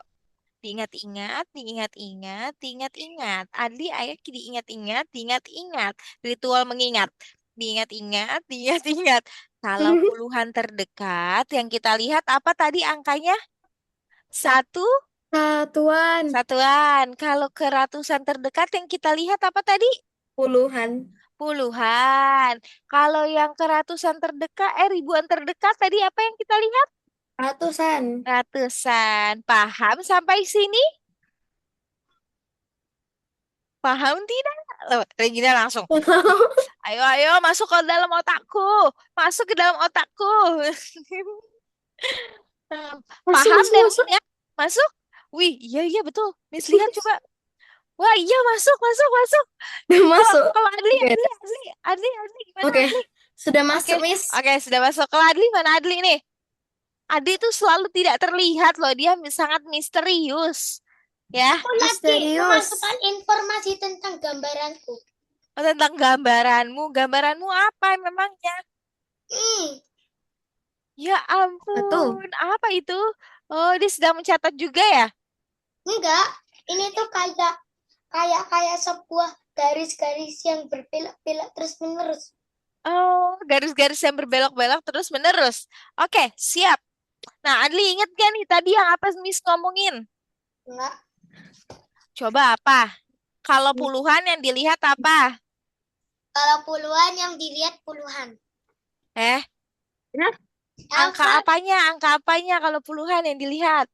diingat-ingat, diingat-ingat, diingat-ingat. Adli, ayo diingat-ingat, diingat-ingat. Ritual mengingat. Diingat-ingat, diingat-ingat. Kalau puluhan terdekat, yang kita lihat apa tadi angkanya? Satu Satuan. satuan. Kalau ke ratusan terdekat yang kita lihat apa tadi? Puluhan. Puluhan. Kalau yang ke ratusan terdekat, ribuan terdekat tadi apa yang kita lihat? Ratusan. Ratusan. Paham sampai sini? Paham tidak? Loh, Regina langsung. Ayo, ayo, masuk ke dalam otakku. Masuk ke dalam otakku. Masuk, Paham masuk, dan masuk. ingat? Masuk? Wih, iya, iya, betul. Miss, lihat coba. Wah, iya, masuk, masuk, masuk. Udah Kalau masuk. kalau Adli, Oke, Adli, Adli, Adli, Adli, gimana oke. Adli? Sudah Oke, masuk, Miss. oke, sudah masuk. Kalau Adli, mana Adli nih? Adli itu selalu tidak terlihat loh. Dia sangat misterius. Ya, Aku lagi Misterius. memasukkan informasi tentang gambaranku. oh, tentang gambaranmu. Gambaranmu apa memangnya? Hmm, Ya Betul. ampun, apa itu? Oh, dia sedang mencatat juga ya? enggak. Ini tuh kayak kayak kayak sebuah garis-garis yang berbelok-belok terus menerus. Oh, garis-garis yang berbelok-belok terus-menerus. Oke, siap. Nah, Adli inget gak nih tadi yang apa Miss ngomongin? Enggak. Coba apa? Kalau puluhan yang dilihat apa? Kalau puluhan yang dilihat puluhan. Eh, Ya, angka Apa? apanya? Angka apanya kalau puluhan yang dilihat?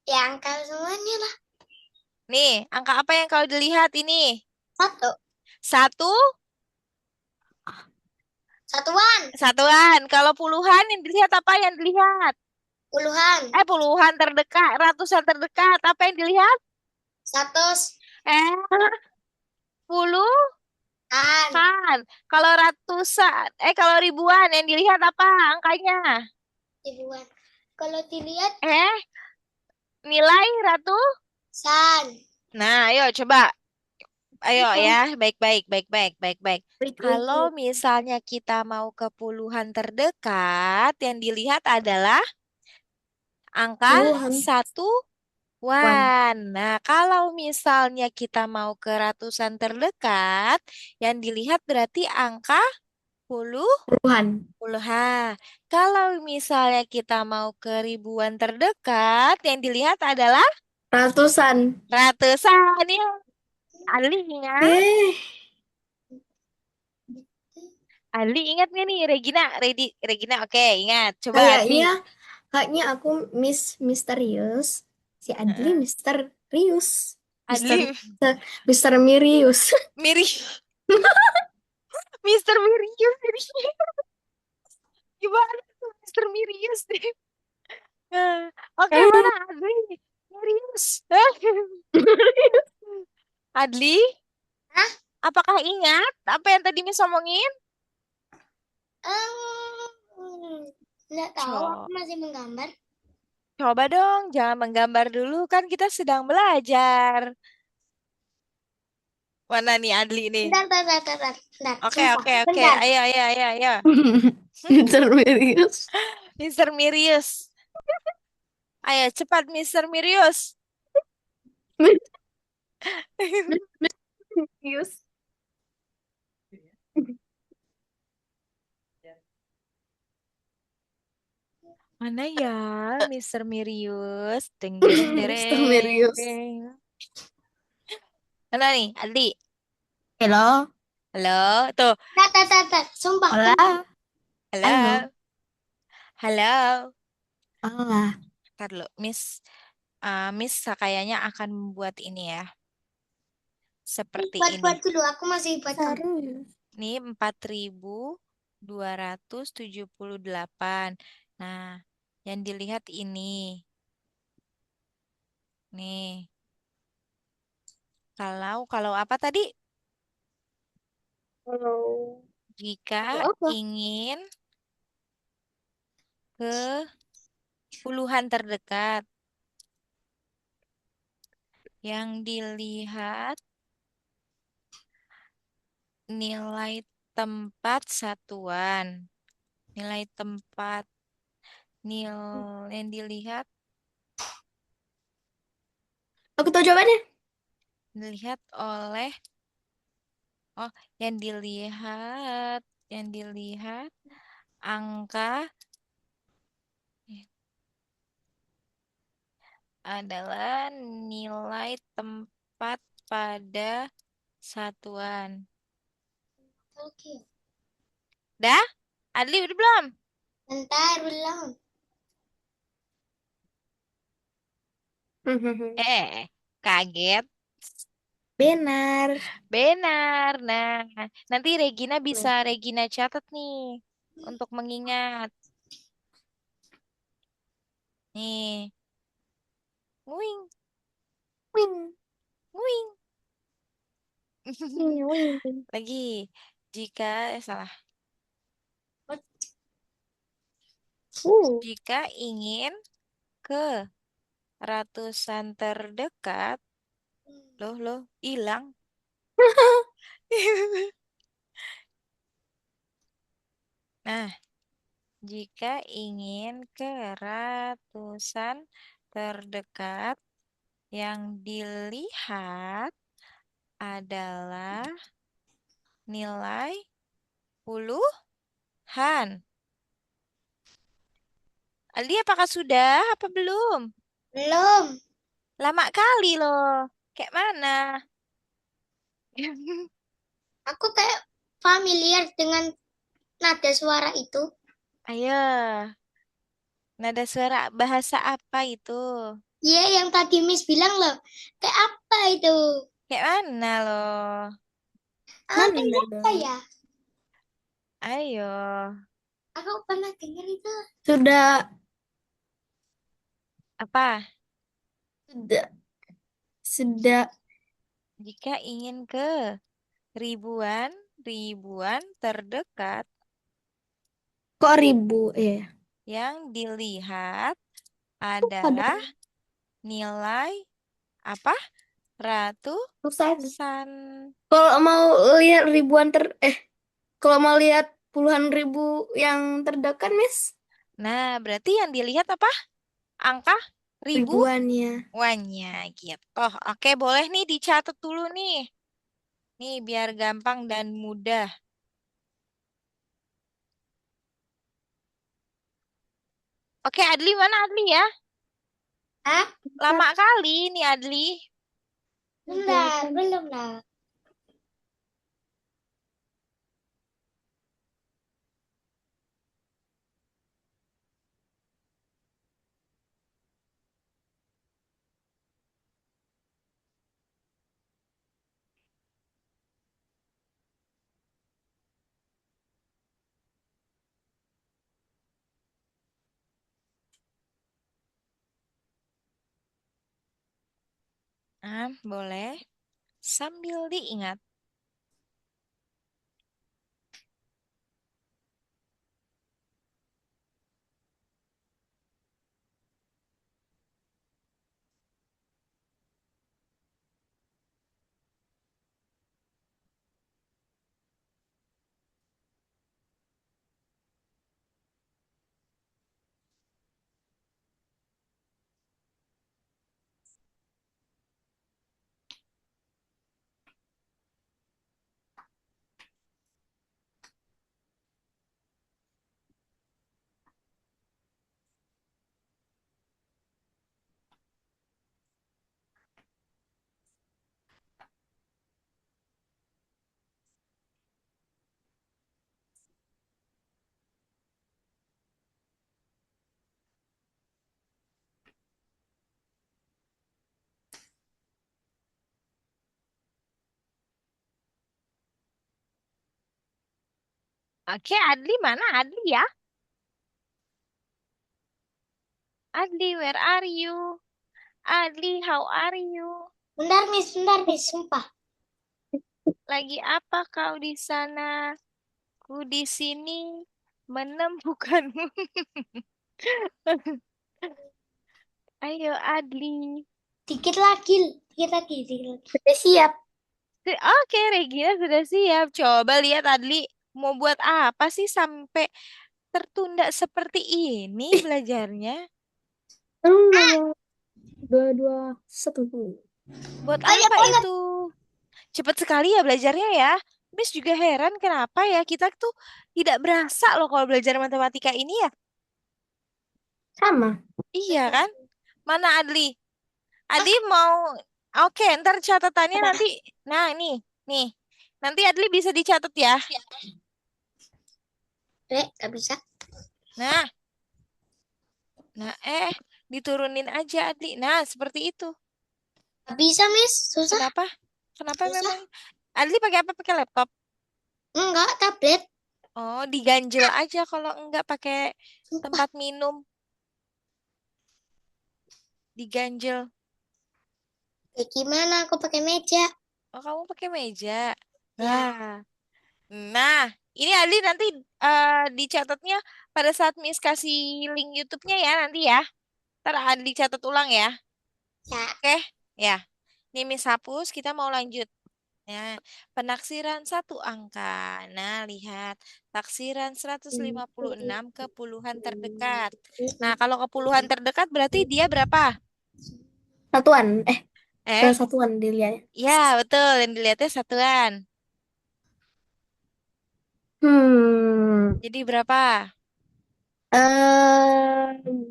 Ya angka semuanya lah. Nih, angka apa yang kalau dilihat ini? Satu. Satu, Satuan. satuan. Kalau puluhan yang dilihat apa yang dilihat? Puluhan. Puluhan terdekat, ratusan terdekat. Apa yang dilihat? Satu. Eh, puluhan. An. Kalau ratusan, kalau ribuan yang dilihat apa angkanya? Ribuan. Kalau dilihat Eh, nilai ratu? san. Nah, ayo coba. Ayo ya, baik-baik, baik-baik, baik-baik. wait, wait, Kalau wait. misalnya kita mau ke puluhan terdekat, yang dilihat adalah angka Puluhan. Wan. satuan. Nah, kalau misalnya kita mau ke ratusan terdekat, yang dilihat berarti angka puluh. Puluhan. Puluhan. Kalau misalnya kita mau ke ribuan terdekat, yang dilihat adalah Ratusan. ratusan ya. Ali ingat? Eh, Ali ingat nggak nih Regina? Regina, oke ingat. Coba Adli. kayaknya kayaknya aku misterius. Si Adli Heeh. misterius. Mister Adli Mister, Mister Mirius. mirip Mister Mirius. Gimana tuh Mister Mirius deh? Oke, mana Adli? Mirius. Adli, Hah? apakah ingat apa yang tadi Miss omongin? Nggak tahu. Aku Co- masih menggambar. Coba dong, jangan menggambar dulu, kan kita sedang belajar. Mana nih Adli nih? Bentar, bentar, bentar, bentar. Bentar. Oke, Sumpah. oke, oke. Bentar. Ayo, ayo, ayo, ayo. Mister Mirius. Mister Mirius. Ayo, cepat Mister Mirius. Mister Mirius. Mana ya Mister Mirius? Deng, dereng, Mister dereng, Mirius. deng. Mana nih, Aldi? Halo, Halo, tuh. Tat, tat, tat, tat. Sumpah, bentar. hola, halo, Halo, halo. hola. Ntar dulu, Miss kayaknya akan membuat ini ya, seperti ini. Buat-buat dulu, aku masih buat kamu. Serius. Ini 4.278. Nah, yang dilihat ini. Nih, kalau apa tadi? Halo. Jika Halo apa? ingin ke puluhan terdekat, yang dilihat nilai tempat satuan. Nilai tempat yang dilihat Aku tahu jawabannya. dilihat oleh oh yang dilihat angka adalah nilai tempat pada satuan. Oke. Dah? Adli udah belum? Bentar, belum. Kaget. Benar. Benar. Nah, nanti Regina bisa Nih. Regina catat nih untuk mengingat. Nih, nguing, Wing, nguing. wing, wing. Lagi, jika salah. Uh, Jika ingin ke ratusan terdekat, loh, hilang. Nah, jika ingin ke ratusan terdekat, yang dilihat adalah nilai puluhan. Aldi, apakah sudah? Apa belum? Belum. Lama kali loh. Kayak mana? Aku kayak familiar dengan nada suara itu. Ayo, nada suara bahasa apa itu? Iya, yang tadi Miss bilang loh. Kayak apa itu? Kayak mana loh? mana Kayak apa dong? ya? Ayo, Aku pernah dengar itu. Sudah, apa? sudah, sudah. Jika ingin ke ribuan, ribuan terdekat, Kok ribu? Iya. yang dilihat Ada adalah nilai apa? ratusan. Ratusan. Kalau mau lihat ribuan kalau mau lihat puluhan ribu yang terdekat, Miss, Nah, berarti yang dilihat apa? Angka ribuannya. ribuannya gitu. Oke, boleh nih dicatat dulu nih. Nih, biar gampang dan mudah. Oke, Adli mana Adli ya? Hah? Lama kali nih Adli. Bentar, belum lah. Boleh. Sambil diingat. Oke, Adli mana Adli ya? Adli, where are you? Adli, how are you? Bentar, Miss, sumpah. Lagi apa kau di sana? Ku di sini menemukanmu. Ayo, Adli. Dikit lagi, dikit lagi. Sudah siap. Oke, Regina sudah siap. Coba lihat Adli, mau buat apa sih sampai tertunda seperti ini Ih, belajarnya? nomor 221. Buat Oh ya, apa boleh. itu? Cepat sekali ya belajarnya ya. Miss juga heran kenapa ya kita tuh tidak berasa loh kalau belajar matematika ini ya. Sama. Iya kan? Mana Adli? Adli mau, oke, ntar catatannya nanti. Nah, nih. Nanti Adli bisa dicatat ya. Dek, gak bisa. Nah, nah, diturunin aja Adli. Nah, seperti itu. Gak bisa, Miss. Susah. Kenapa? Kenapa Susah. memang? Adli pakai apa? Pakai laptop? Enggak, tablet. Oh, diganjel aja kalau enggak pakai Sumpah. tempat minum. Diganjel. Kayak gimana aku pakai meja? Oh, kamu pakai meja. Ya. Nah, nah, ini Adli nanti dicatatnya pada saat Miss kasih link YouTube-nya ya nanti ya. Ntar Adli catat ulang ya. Ya. Oke, ya. Ini Miss hapus, kita mau lanjut. Nah, penaksiran satu angka. Nah, lihat. Taksiran 156 ke puluhan terdekat. Nah, kalau ke puluhan terdekat berarti dia berapa? Satuan. Ke Eh, satuan dilihat. ya betul. Yang dilihatnya satuan. Hmm. Jadi berapa?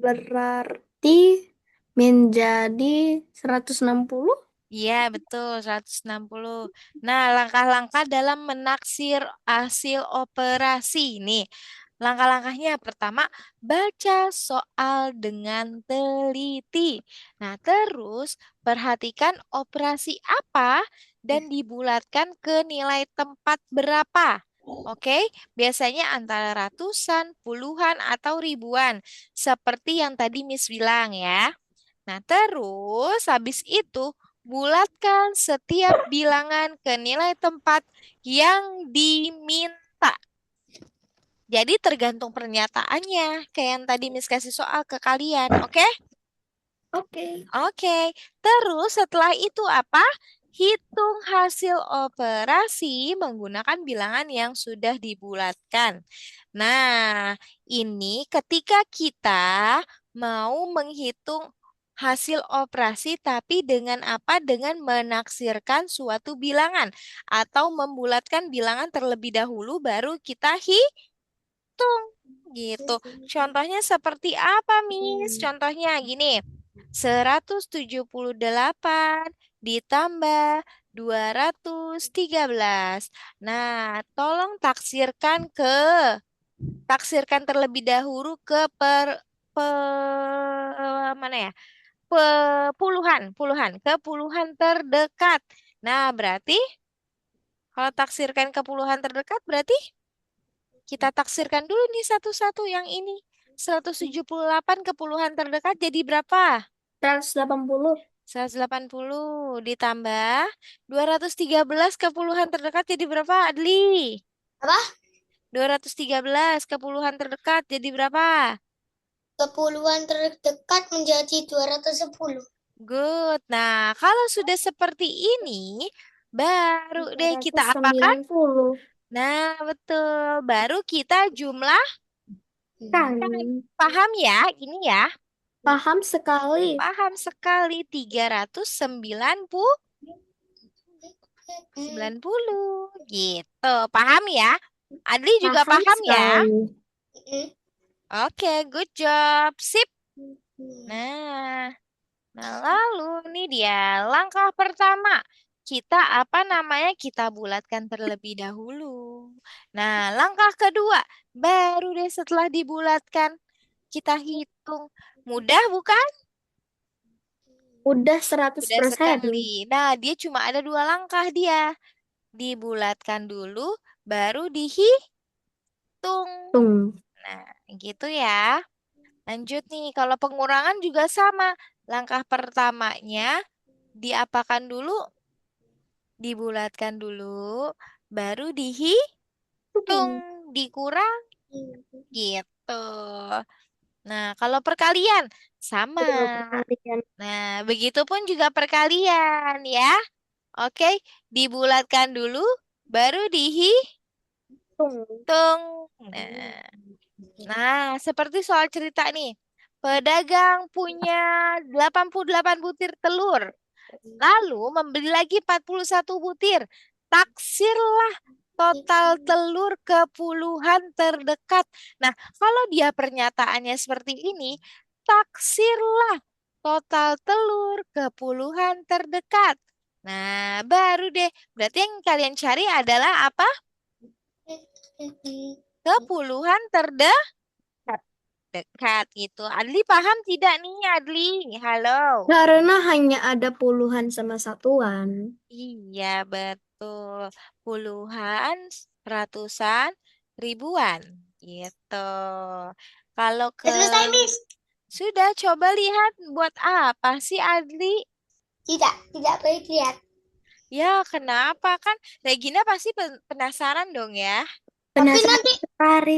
Berarti menjadi 160. Iya, betul, 160. Nah, langkah-langkah dalam menaksir hasil operasi. Nih, langkah-langkahnya pertama, baca soal dengan teliti. Nah, terus perhatikan operasi apa dan dibulatkan ke nilai tempat berapa. Oke, biasanya antara ratusan, puluhan, atau ribuan. Seperti yang tadi Miss bilang ya. Nah, terus habis itu bulatkan setiap bilangan ke nilai tempat yang diminta. Jadi tergantung pernyataannya, kayak yang tadi Miss kasih soal ke kalian, oke? Oke. Oke, terus setelah itu apa? Hitung hasil operasi menggunakan bilangan yang sudah dibulatkan. Nah, ini ketika kita mau menghitung hasil operasi, tapi dengan apa? Dengan menaksirkan suatu bilangan atau membulatkan bilangan terlebih dahulu, baru kita hitung gitu. Contohnya seperti apa, Miss? Contohnya gini. 178 ditambah 213. Nah, tolong taksirkan terlebih dahulu ke mana ya? Ke puluhan terdekat. Nah, berarti kalau taksirkan ke puluhan terdekat berarti kita taksirkan dulu nih satu-satu yang ini. 178 ke puluhan terdekat jadi berapa? 180. 180 ditambah 213 ke puluhan terdekat jadi berapa, Adli? Apa? 213 ke puluhan terdekat jadi berapa? Kepuluhan terdekat menjadi 210. Good. Nah, kalau sudah seperti ini, baru deh kita apakan? 390. Nah, betul. Baru kita jumlah. Kan. Paham ya? Ini ya. Paham sekali. Paham sekali. 390. 90 gitu. Paham ya? Adli juga Paham paham ya? sekali. Oke, good job. Sip. Nah, lalu ini dia langkah pertama. Kita apa namanya? Kita bulatkan terlebih dahulu. Nah, langkah kedua, baru deh setelah dibulatkan kita hitung. Mudah bukan? Udah Mudah 100%. sekali. Nah, dia cuma ada dua langkah dia. Dibulatkan dulu, baru dihitung. tung. Tung. Nah, gitu ya. Lanjut nih, kalau pengurangan juga sama. Langkah pertamanya diapakan dulu? Dibulatkan dulu, baru dihitung, Tung. dikurang gitu. Nah, kalau perkalian sama. Tuh, perhatian. Nah, begitupun juga perkalian ya. Oke, dibulatkan dulu, baru dihitung. Tung. Nah, seperti soal cerita nih. Pedagang punya 88 butir telur. Lalu membeli lagi 41 butir. Taksirlah total telur ke puluhan terdekat. Nah, kalau dia pernyataannya seperti ini, taksirlah total telur ke puluhan terdekat. Nah, baru deh. Berarti yang kalian cari adalah apa? Ke puluhan terdekat gitu. Adli paham tidak nih, Adli? Halo. Karena hanya ada puluhan sama satuan. Iya, betul. Puluhan, ratusan, ribuan. Gitu. Kalau ke... Selesai, Miss. Sudah, coba lihat buat apa sih Adli? Tidak boleh lihat. Ya, kenapa kan? Regina pasti penasaran dong ya. Tapi Penasaran nanti, sekali.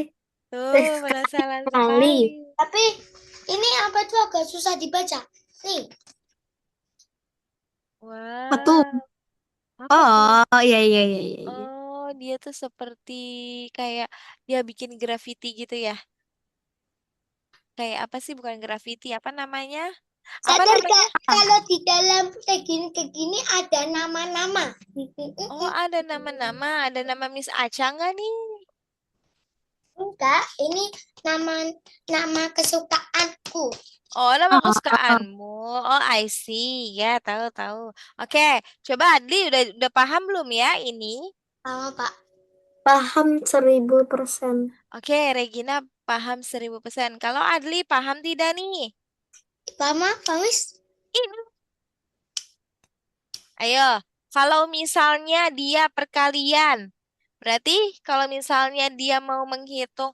Tuh, penasaran Sekali. sekali. tapi ini apa tuh agak susah dibaca. Nih, Satu. Wah, apa tuh? Oh, iya, iya, iya, iya, iya. Oh, dia tuh seperti kayak dia bikin graffiti gitu ya. Kayak apa sih? Bukan graffiti, apa namanya? Apa sadar namanya? gak kalau di dalam kayak gini ada nama-nama. Oh, ada nama-nama. Ada nama Miss Aca nggak nih? Enggak, ini nama nama kesukaanku. Oh, nama Oh, kesukaanmu. Oh, I see. Ya, tahu-tahu. Oke, coba Adli udah paham belum ya ini? Sama Pak. paham 1000%. Oke, Regina paham 1000%. Kalau Adli paham tidak nih? Paham, Pak Miss? Ini. Ayo, kalau misalnya dia perkalian, berarti kalau misalnya dia mau menghitung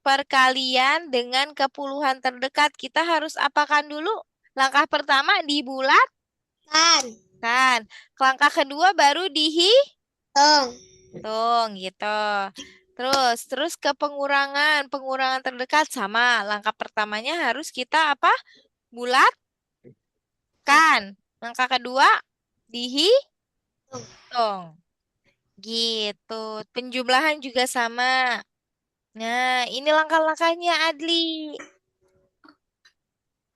perkalian dengan kepuluhan terdekat, kita harus apakan dulu? Langkah pertama dibulatkan. Kan, Langkah kedua baru tong. dihitung gitu. Terus ke pengurangan. Pengurangan terdekat sama. Langkah pertamanya harus kita apa? Bulatkan. Langkah kedua dihitung. Gitu. Penjumlahan juga sama. Nah, ini langkah-langkahnya Adli.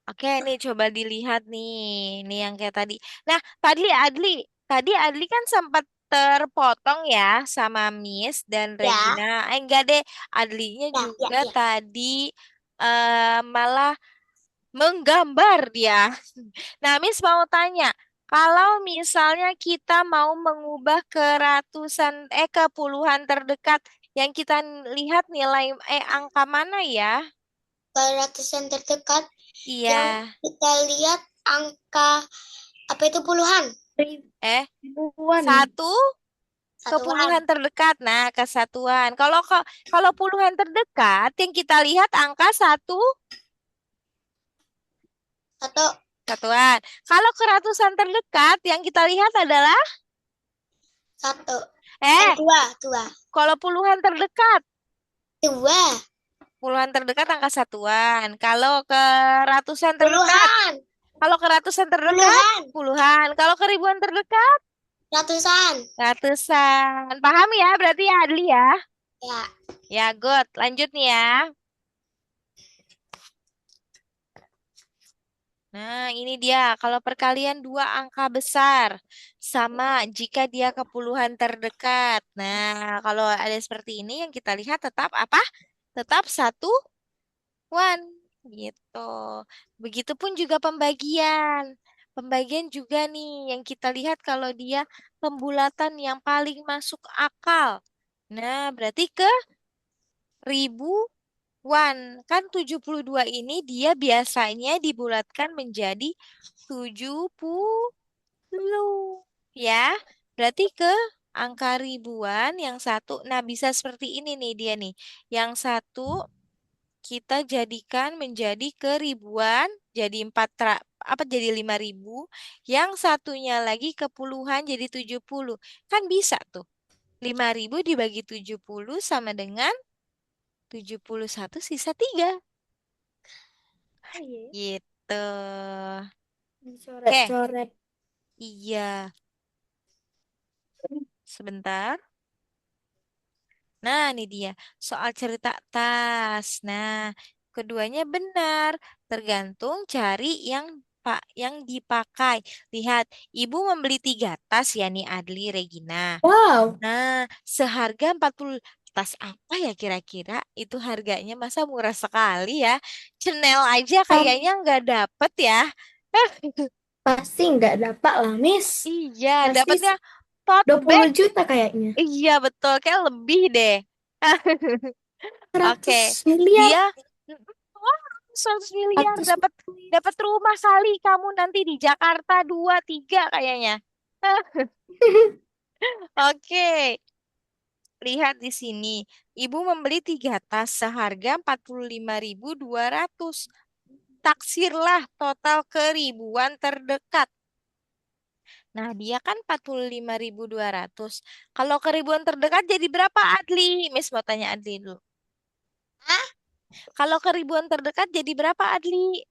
Oke, nih coba dilihat nih. Nih yang kayak tadi. Nah, tadi Adli kan sempat terpotong ya sama Miss dan Regina. Ya, Enggak deh, Adlinya ya, ya, juga ya. tadi malah menggambar dia. Nah, Miss mau tanya, kalau misalnya kita mau mengubah ke puluhan terdekat, yang kita lihat nilai angka mana ya? Ke ratusan terdekat Iya. yang kita lihat angka apa itu puluhan? Eh, Ribuan. satu ke Satuan. puluhan terdekat. Nah, kesatuan. Kalau puluhan terdekat, yang kita lihat angka Satu, satuan. Kalau ke ratusan terdekat, yang kita lihat adalah satu. eh, Dua, dua. kalau puluhan terdekat, Dua. puluhan terdekat angka satuan. Ratusan terdekat, Puluhan. kalau ke ratusan terdekat, Puluhan. puluhan. Kalau ke ribuan terdekat, Ratusan. ratusan. Paham ya? Berarti ya Adli ya. Ya. Ya, good. Lanjut nih ya. Nah, ini dia. Kalau perkalian dua angka besar, sama jika dia ke puluhan terdekat. Nah, kalau ada seperti ini yang kita lihat tetap apa? Tetap satuan gitu. Begitupun juga pembagian. Pembagian juga nih yang kita lihat kalau dia pembulatan yang paling masuk akal. Nah, berarti ke ribuan. Kan 72 ini dia biasanya dibulatkan menjadi 70 ya. Berarti ke angka ribuan, yang satu. Nah, bisa seperti ini nih dia nih. Yang satu kita jadikan menjadi keribuan, jadi apa jadi 5.000. Yang satunya lagi ke puluhan jadi 70. Kan bisa tuh. 5.000 dibagi 70 sama dengan 71 sisa 3. Ah, iya. Gitu. Oke, Dicoret-coret. iya. Sebentar. Nah, ini dia soal cerita tas. Nah, keduanya benar, tergantung cari yang dipakai. Lihat, ibu membeli 3 tas ya nih Adli Regina. Wow, Nah, seharga 40 tas apa ya kira-kira? Itu harganya masa murah sekali ya? Chanel aja pasti kayaknya nggak dapet ya. pasti nggak dapat lah, Miss. Iya, Pasti dapatnya tote 20 bag. juta kayaknya. Iya betul, kayak lebih deh. 100 Oke, miliar. dia wah, 100 miliar 100 dapat dapat rumah kali kamu nanti di Jakarta 2 3 kayaknya. Oke, lihat di sini. Ibu membeli 3 tas seharga 45.200. Taksirlah total keribuan terdekat. Nah, dia kan 45.200. Kalau keribuan terdekat jadi berapa, Adli? Miss mau tanya Adli dulu. Hah? Kalau keribuan terdekat jadi berapa, Adli?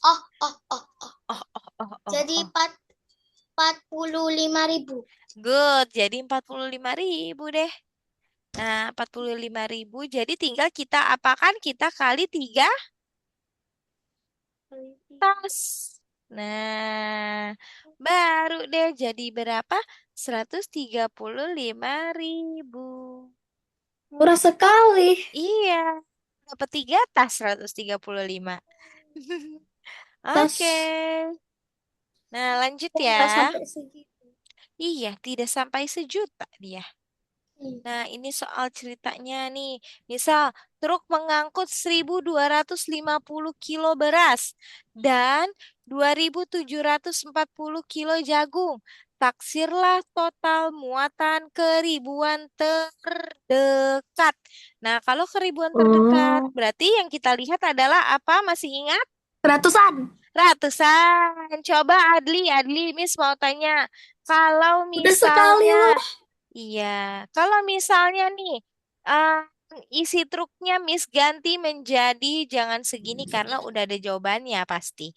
Oh, oh, oh, oh. Oh, oh, oh, oh, Jadi oh. 45.000. Good, jadi 45.000 deh. Nah, 45.000 jadi tinggal kita apakan? Kita kali 3 tas. Nah, baru deh jadi berapa? 135.000. Murah sekali. Iya, dapat 3 tas 135. Oke. Tas Nah, lanjut ya. nggak sampai segitu. Iya, tidak sampai 1 juta dia. Hmm. Nah, ini soal ceritanya nih. Misal, truk mengangkut 1.250 kilo beras dan 2.740 kilo jagung. Taksirlah total muatan keribuan terdekat. Nah, kalau keribuan terdekat, Oh, berarti yang kita lihat adalah apa? Masih ingat? ratusan. Ratusan. Coba Adli, Miss mau tanya. Kalau Udah sekali misalnya loh. iya, kalau misalnya nih, eh, isi truknya Miss ganti menjadi jangan segini karena udah ada jawabannya pasti.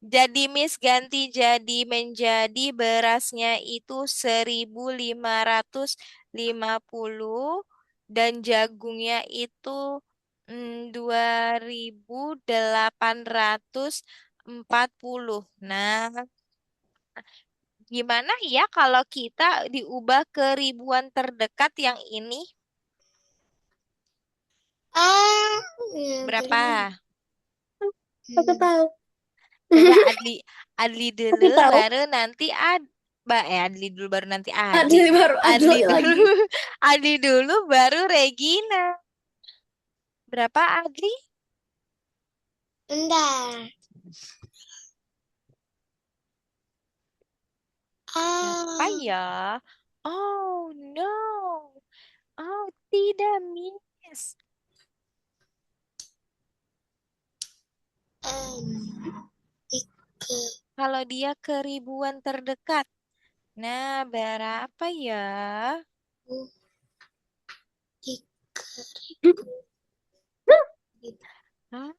Jadi Miss ganti jadi menjadi berasnya itu 1.550 dan jagungnya itu 2.840. Nah, gimana ya kalau kita diubah ke ribuan terdekat yang ini? Ah, ya, Berapa? Aku hmm. tahu. Coba Adli dulu Aku tahu. baru nanti Adli dulu baru nanti Adli. Adli baru Adli Adli dulu lagi. Adli dulu baru Regina. Berapa Adli? Bentar. Berapa Ah, ya? Oh no. Oh tidak Miss. tiga Kalau dia ke ribuan terdekat. Nah, berapa ya? ribu, tiga ribu, Hah?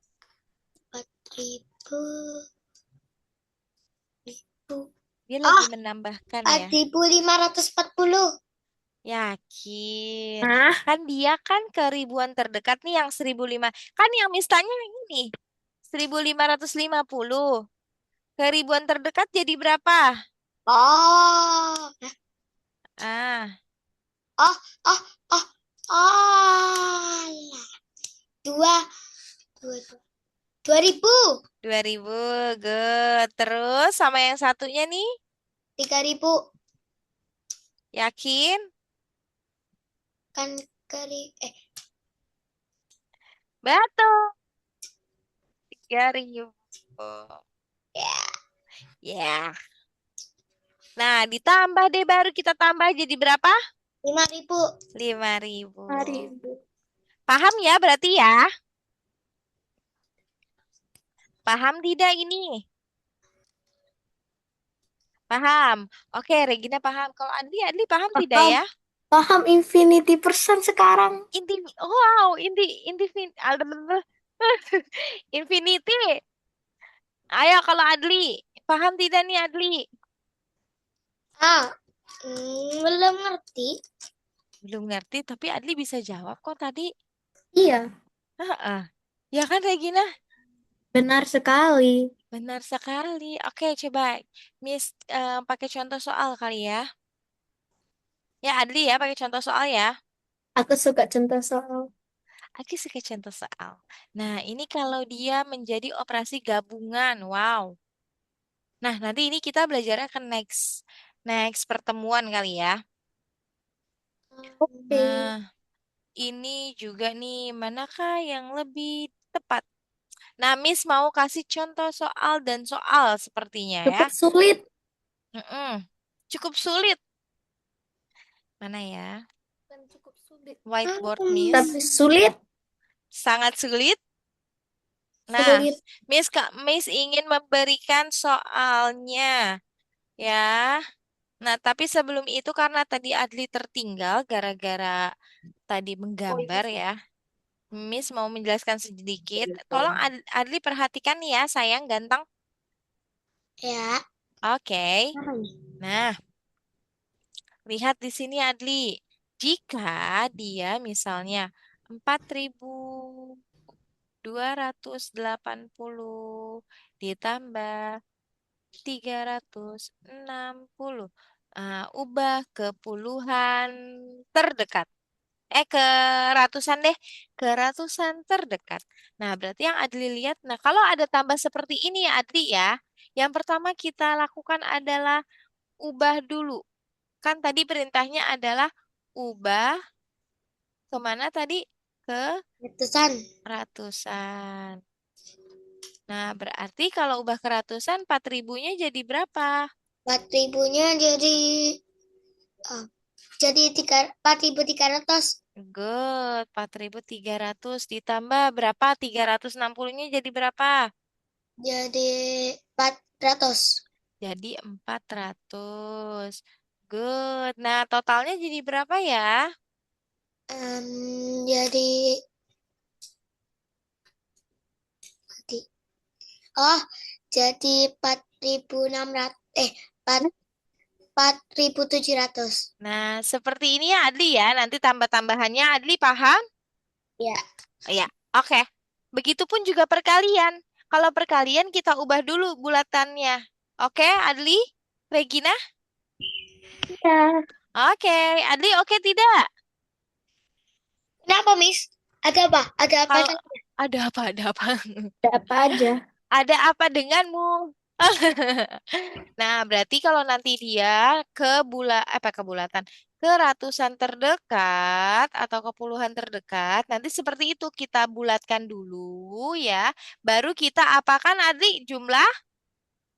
4.000, ribu. Dia lagi Ah, menambahkan ya. 4.540. Yakin. Nah, Kan dia kan ke ribuan terdekat nih yang 1.500. Kan yang misalnya ini 1.550. Ke ribuan terdekat jadi berapa? Oh, Ah, oh, oh, oh, oh, dua, dua, 2.000, 2.000. Good. Terus sama yang satunya nih, 3.000 yakin? kan Betul. 3.000. ya, Ya. Nah, ditambah deh baru kita tambah jadi berapa? 5.000. 5.000. 5.000. Paham ya berarti ya? Paham tidak ini? Paham. Oke, Regina paham. Kalau Adli paham tidak Paham. ya? Paham infinity persen sekarang. Wow, Infinity. Ayo kalau Adli, paham tidak nih Adli? Ah, belum ngerti. Belum ngerti, tapi Adli bisa jawab kok tadi. Iya, Heeh. Ya kan Regina? benar sekali. Benar sekali. Oke, coba Miss pakai contoh soal kali ya. Ya Adli ya, pakai contoh soal ya. Aku suka contoh soal. Adli suka contoh soal. Nah, ini kalau dia menjadi operasi gabungan. Wow. Nah, nanti ini kita belajarnya ke next pertemuan kali ya. Oke. Nah, ini juga nih, manakah yang lebih tepat? Nah, Miss mau kasih contoh soal dan soal sepertinya ya. Cukup sulit, Mm-mm. Cukup sulit. Mana ya? bukan cukup sulit. Whiteboard, Tapi Miss. sulit, Sangat sulit. Nah, sulit. Miss ingin memberikan soalnya ya. Nah, tapi sebelum itu karena tadi Adli tertinggal gara-gara tadi Oh iya. menggambar ya. Miss mau menjelaskan sedikit. Tolong Adli perhatikan nih ya, sayang ganteng. Ya. Oke. Nah, lihat di sini Adli. Jika dia misalnya 4.280 ditambah 360. Ubah ke puluhan terdekat. Ke ratusan deh, ke ratusan terdekat. Nah, berarti yang Adli lihat, nah kalau ada tambah seperti ini ya Adli ya, yang pertama kita lakukan adalah ubah dulu. Kan tadi perintahnya adalah ubah kemana tadi? Ke Ratusan. ratusan. Nah, berarti kalau ubah ke ratusan, 4.000-nya jadi berapa? 4.000-nya oh, jadi 4.300. Good, 4.300 ditambah berapa? 360-nya jadi berapa? Jadi 400. Jadi 400. Good. Nah, totalnya jadi berapa ya? Jadi di- oh, jadi 4.600, 4.700. Nah, seperti ini ya Adli ya. Nanti tambah-tambahannya Adli paham? Ya. Ya, oke. Begitupun juga perkalian. Kalau perkalian kita ubah dulu bulatannya. Oke, Adli? Regina? Ya, Oke, Adli oke tidak? Kenapa, Miss? Ada apa? Ada apa? Kalau ada apa? Ada apa? ada apa aja. Ada apa denganmu? Nah, berarti kalau nanti dia ke bulatan, ke ratusan terdekat atau ke puluhan terdekat, nanti seperti itu kita bulatkan dulu ya. Baru kita apakan Adli jumlah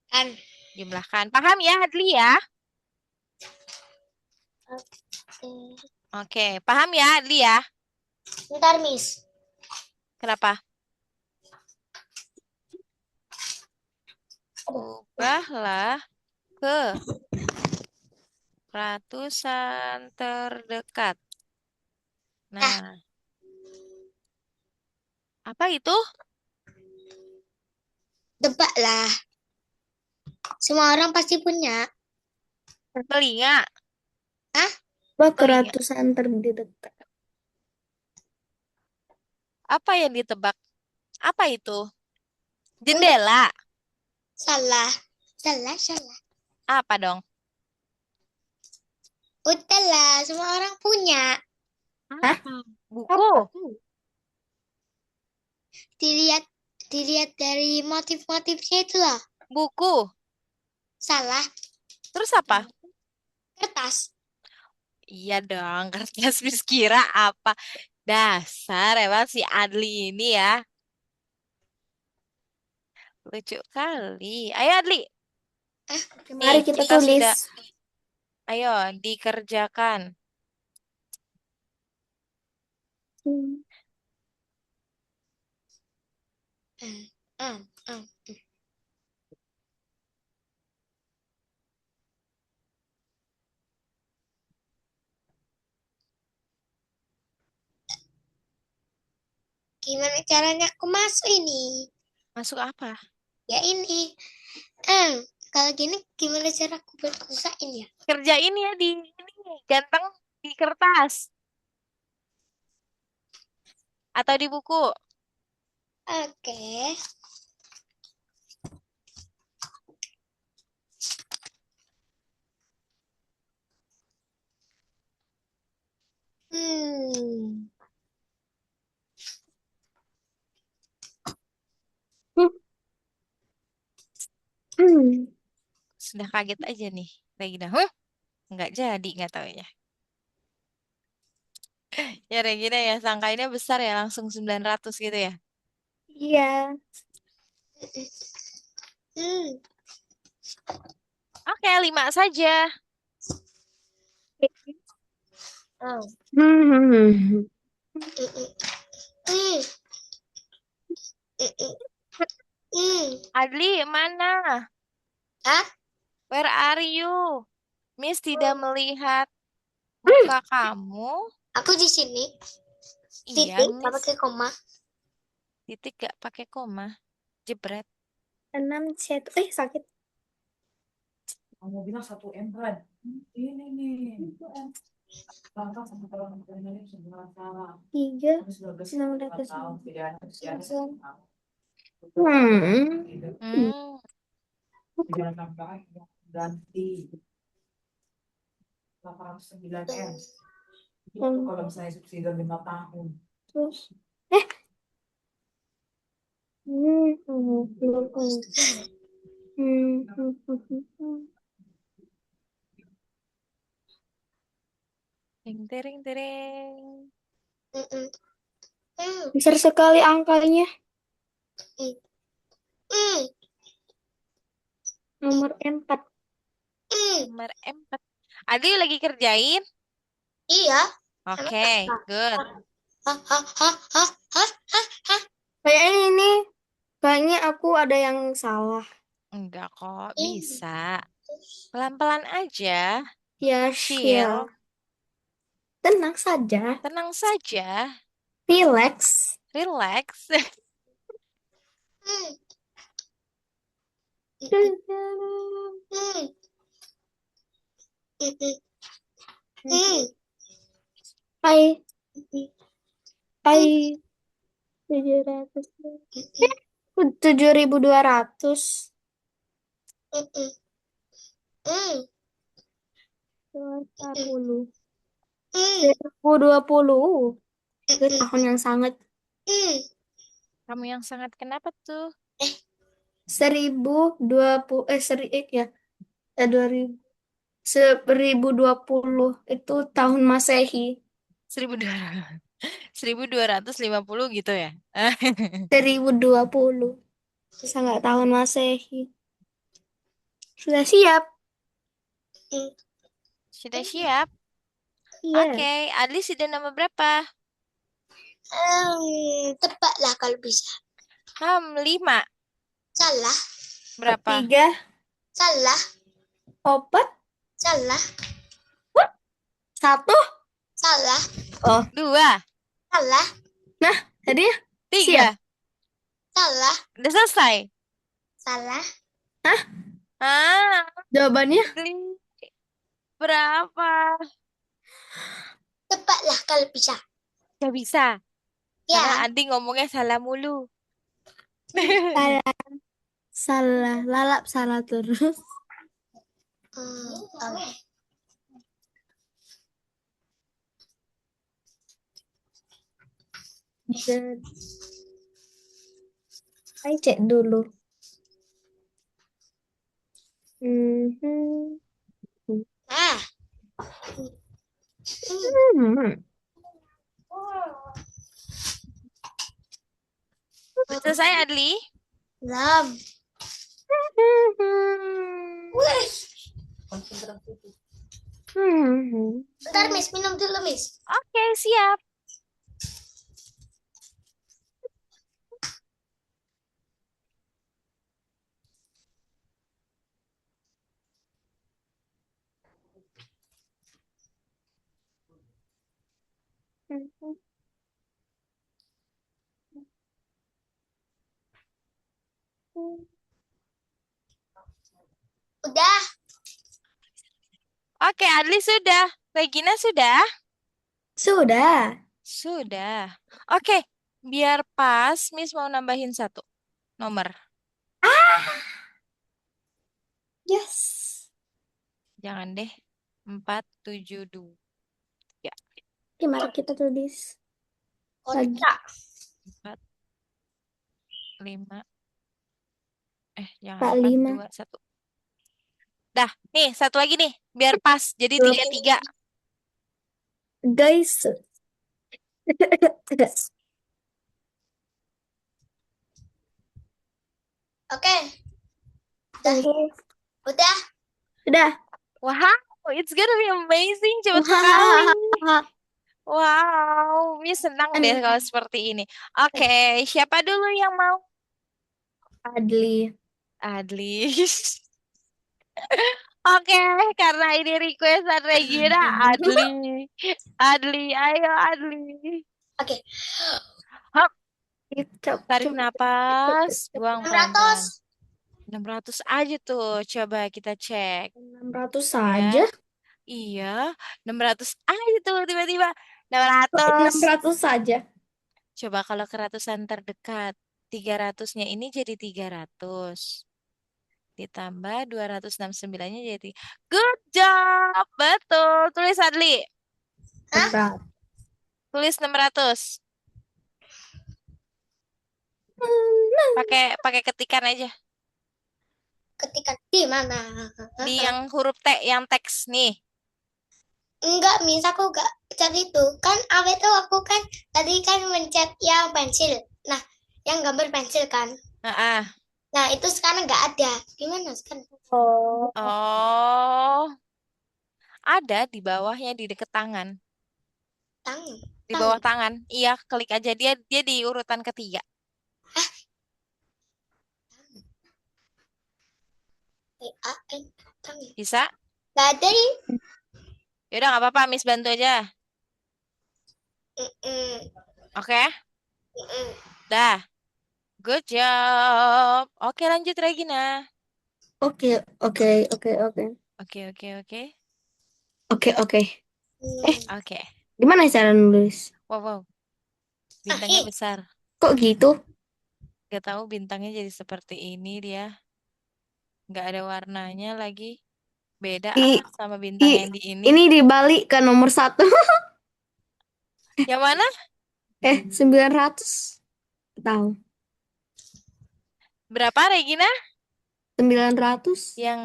Kan. jumlahkan. Paham ya Adli ya? Oke. Oke, paham ya Adli ya? Ntar, Miss. Kenapa? Ubahlah ke ratusan terdekat. Nah, Nah, apa itu? tebak lah. Semua orang pasti punya. Telinga, Ah, Wah, ke telinga. ratusan terdekat. Apa yang ditebak? Apa itu? udah. Jendela. Salah. Salah, salah. Apa dong? Udah lah, semua orang punya. Hah? Apa? Buku. Apa? Dilihat dilihat dari motif-motifnya itu loh. Buku. Salah. Terus apa? Kertas. Iya dong, kertas bis kira apa? Dasar emang si Adli ini ya. Lucu kali. Ayo Adli. Oke, Nih, mari kita kita tulis. sudah, ayo dikerjakan. Hmm. Hmm, hmm, hmm. Gimana caranya aku masuk ini? Masuk apa? Ya ini. Kalau gini gimana cara aku buat usahain ya? Kerjain ya di ini, ganteng di kertas atau di buku. Oke. Hmm. Hmm. Sudah kaget aja nih. Regina, huh? Nggak jadi, nggak tahu ya. Ya Regina ya, sangkainnya besar ya, langsung 900 gitu ya. Iya. Hmm. Oke, 5 saja. Oh. Hmm. Hmm. Hmm. Hmm. Hmm. Adli, mana? Ah? Where are you? Miss tidak Hmm. melihat muka kamu. Aku di sini. Iya, Titik, tak Miss. pakai koma. Titik gak pakai koma. Jebret. 6 satu. Sakit. Kamu bilang 1 M kan? Ini nih. 1 M. Langkah sama kalau ini sebelah salah. 3. Habis 12 600. tahun tidak ada Langsung. tidak Hmm. langkah ganti 809 M. Itu kalau misalnya subsidi 5 tahun. Terus. Eh. Hmm. Hmm. Hmm. Hmm. Ting, tering, tering. Hmm. Hmm. Besar sekali angkanya. Hmm. Nomor 4. Hmm. Nomor 4. Adli lagi kerjain? Iya. Oke, good. Hah, hah, hah, hah, hah, hah, hah. Kayaknya aku ada yang salah. Enggak kok, Ini. bisa. Pelan-pelan aja. Ya, Chill. tenang saja. Tenang saja. Relax. Relax. Hmm. Hmm. Hmm. Hmm. Hai, Hmm. hai, 700. 7.200. Hmm. Hmm. 20. Hmm. 2020. Itu tahun yang sangat. Hmm. Kamu yang sangat kenapa tuh? 1020. Ya. 2000. 1020 itu tahun Masehi. 1200. 1250 gitu ya? 1020. Sangat tahun Masehi. Sudah siap? Hmm. Sudah siap? Iya. Oke, Adli sudah nama berapa? Tebaklah kalau bisa. 5. Salah. Berapa? 3. Salah. 4. Salah. 1. Salah. Oh, 2. Salah. nah, tadi ya? Siap. 3. Salah. Udah selesai? Salah. Ah, Jawabannya Adli. Berapa? Tebaklah kalau bisa. Gak bisa. Karena Ya. Adi ngomongnya salah mulu. salah, salah, lalap salah terus. Oke. Dan saya cek dulu. Mhm. Ah. Hmm. Udah selesai Adli? Belum. Wih, Konsentrasi. bentar Miss, minum dulu Miss. Oke, siap. Udah, Oke, Adli sudah. Regina sudah? Sudah. Sudah. Oke, biar pas, Miss mau nambahin satu nomor. Yes. Jangan deh. 472. Oke, mari kita tulis lagi. kotak. 4, 5. Jangan. Pak 4, 5. 2, 1. Dah, nih satu lagi nih. Biar pas. Jadi Tuh. 33. Guys. Oke, udah. Sudah. Wow, it's gonna be amazing. Cepet sekali. Wah. Wow, Miss senang deh kalau seperti ini. Oke, siapa dulu yang mau? Adli. Adli. Oke, karena ini requestan Regina, Adli. Adli, ayo Adli. Oke, Hop, Cep, tarik cep, napas, cep, buang 600. pelan-pelan. 600 aja tuh, coba kita cek. 600 Ya, saja. iya, 600 aja tuh tiba-tiba. Kok 600. 600 saja. Coba kalau keratusan terdekat, 300-nya ini jadi 300. Ditambah 269-nya jadi. Good job, betul. Tulis Adli, Berat. tulis 600. Pakai ketikan aja. Ketika di mana? Di yang huruf T, yang teks nih. Enggak, Miss, aku enggak cat itu. Kan awet tuh aku kan tadi kan mencet yang pensil. Nah, yang gambar pensil kan. Nah, Nah, itu sekarang enggak ada. Gimana sekarang? Oh. oh, ada di bawahnya di deket tangan. Tangan. Di bawah tangan. Iya, klik aja dia di urutan ketiga. Tangan. Bisa? Enggak ada nih. Yaudah nggak apa-apa, Miss bantu aja. Oke? Dah. Good job. Oke, lanjut Regina. Oke. Oke. Oke. Oke. Gimana cara nulis? Wow. Bintangnya besar. Kok gitu? Gak tahu bintangnya jadi seperti ini dia. Nggak ada warnanya lagi. Beda sama bintang yang di ini. Ini dibalik ke nomor 1. Yang mana? 900. Tahu. Berapa Regina? 900. Yang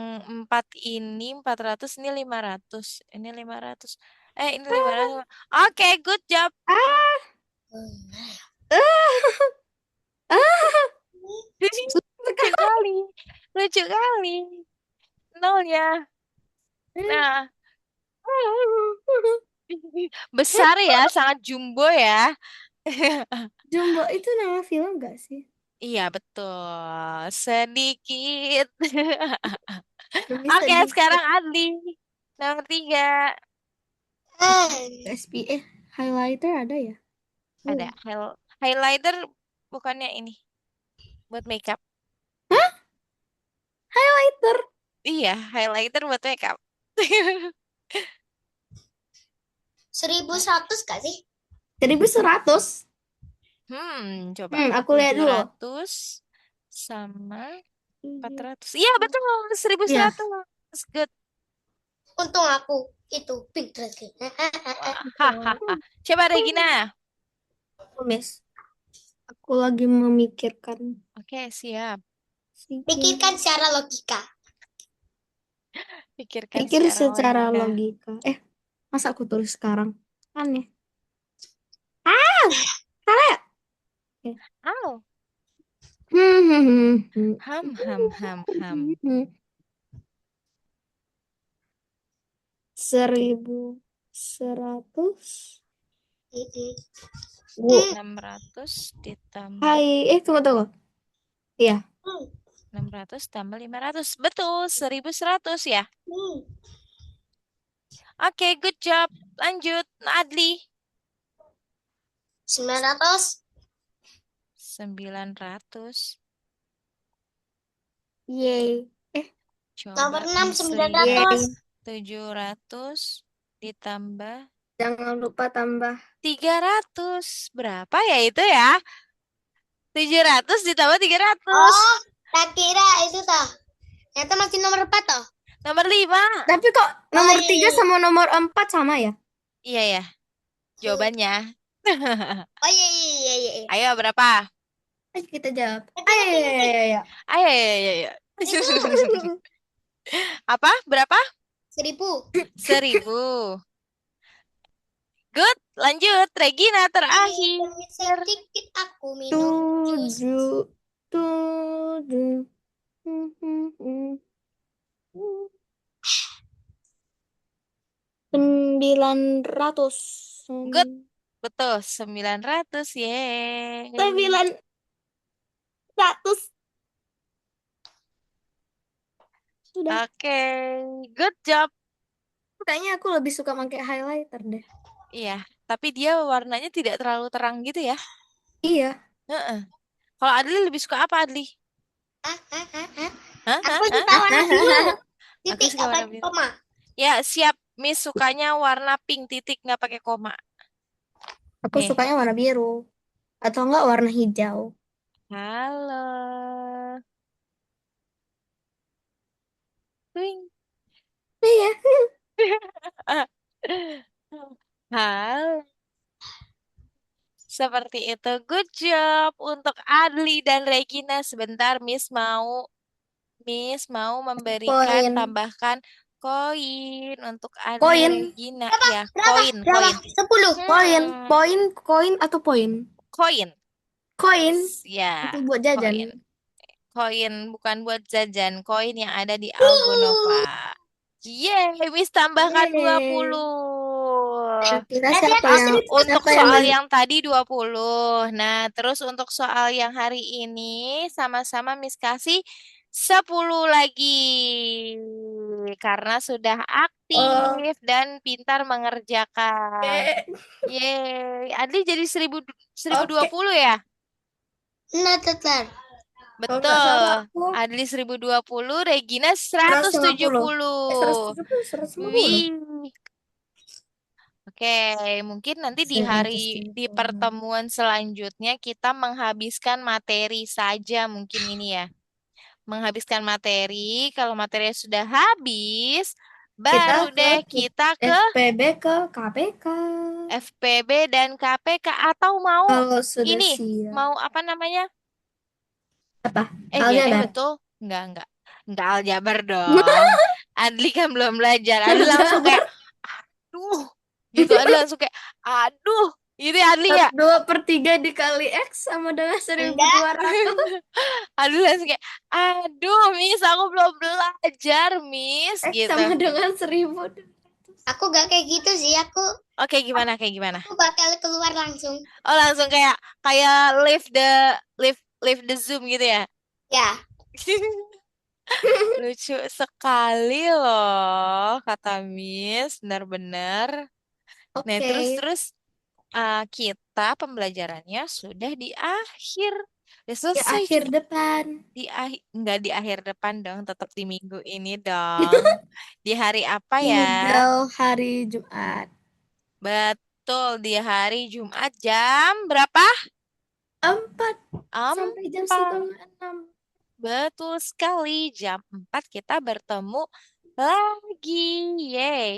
4 ini 400, ini 500. Ini 500. Ini 500. Oke, good job. Lucu kali. Lucu kali. Nolnya. Nah. Besar ya, sangat jumbo ya. Jumbo itu nama film gak sih? Iya, betul. Sedikit. Lebih Oke, sedikit. sekarang Adli. Nomor 3. SPA highlighter ada ya? Ada highlighter, bukannya ini. Buat makeup. Highlighter. Iya, highlighter buat makeup. 1100 gak sih? 1100. Coba. Aku lihat dulu. 700 sama 400. Iya, betul. 1100. Iya. Good. Untung aku itu Pinterest. Hahaha. Coba Regina. Miss. Aku lagi memikirkan. Oke, siap. Pikirkan secara logika. Pikir Pikirkan secara logika. logika. Masa aku tulis sekarang? Aneh. Au. Ham, ham, ham, ham. 1.100. Mm-mm. Bu, 600 ditambah hai, tunggu tunggu. Iya, Hmm. 600 tambah 500. Betul, 1.100 ya. Hmm. Oke, good job. Lanjut, Adli. 900. 900. yay. Coba Nomor 6, Yay. 900. 1.700 ditambah Jangan lupa tambah 300. Berapa ya itu ya? 700 ditambah 300. Oh, tak kira itu toh. Ternyata masih nomor 4 toh. Nomor 5. Tapi kok nomor iya, 3 iya. sama nomor 4 sama ya? Iya ya, jawabannya. Oh iya, iya, iya, iya, iya. Ayo berapa? Ayo kita jawab. Ngerti, Ayo, ngerti, ayo, ngerti. ayo, ayo. Ayo, ayo, ayo, ayo. Itu Apa? Berapa? 1000. 1.000. Good, lanjut. Regina terakhir. Permisi sedikit aku minum jus. 7. Sembilan ratus. Good, betul. 900. Yeay. 900. Sudah. Oke, good job. Kayaknya aku lebih suka pakai highlighter deh. Iya, tapi dia warnanya tidak terlalu terang gitu ya. Iya. Heeh. Kalau Adli lebih suka apa, Adli? Hah? Hah? Aku Hah? suka warna biru. Aku Titik suka apa warna biru. koma? Ya, siap. Miss sukanya warna pink titik nggak pakai koma. Aku Nih, sukanya warna biru. Atau enggak warna hijau. halo. Wing. Iya. Halo. Seperti itu. Good job untuk Adli dan Regina. Sebentar, Miss mau memberikan Poin. tambahkan koin untuk Adli Koin. Regina. Berapa? Ya, Berapa? koin, Berapa? koin. 10. Poin. Hmm, Koin atau poin? koin. Koin. Ya, Itu buat jajan. koin. Koin bukan buat jajan, koin yang ada di Algonova. Yeay, Miss tambahkan Yeay. 20. Kira Berarti siapa aku yang Untuk siapa yang soal beli? yang tadi 20. Nah, terus untuk soal yang hari ini sama-sama Miss kasih 10 lagi. Karena sudah Oh, aktif dan pintar mengerjakan. oke. Yeay, Adli jadi 1020 Oke. ya? Nah, tetar. Kalau nggak salah Betul. aku Adli 1020, Regina 150. 170. 170, 150. Wih. Oke, mungkin nanti di 170. pertemuan selanjutnya kita menghabiskan materi saja mungkin ini ya. Menghabiskan materi, kalau materinya sudah habis, Kita baru ke deh kita ke FPB ke KPK. FPB dan KPK atau mau Kalau sudah ini, siap. mau apa namanya? Apa? Iya deh Aljabar. betul. Enggak. Enggak aljabar dong. Adli kan belum belajar. Adli langsung kayak, Aljabar. aduh. Gitu, Adli langsung kayak, aduh. Itu Adli ya. 2/3 dikali X sama dengan Enggak. 1.200. Adli langsung kayak, aduh Miss, aku belum belajar Miss. X Gitu. sama dengan 1.200. Aku gak kayak gitu sih. Oke, gimana, kayak gimana? Aku bakal keluar langsung. Oh, langsung kayak leave the Zoom gitu ya. Ya. Lucu sekali loh, kata Miss. Benar-benar. Nah, Oke. terus kita pembelajarannya sudah di akhir. Udah Di selesai akhir depan. enggak di akhir depan dong, tetap di minggu ini dong. Di hari apa ya? Tinggal hari Jumat. Betul, di hari Jumat jam berapa? 4 sampai jam 4. 5:30. Betul sekali, jam 4 kita bertemu lagi. Yeay.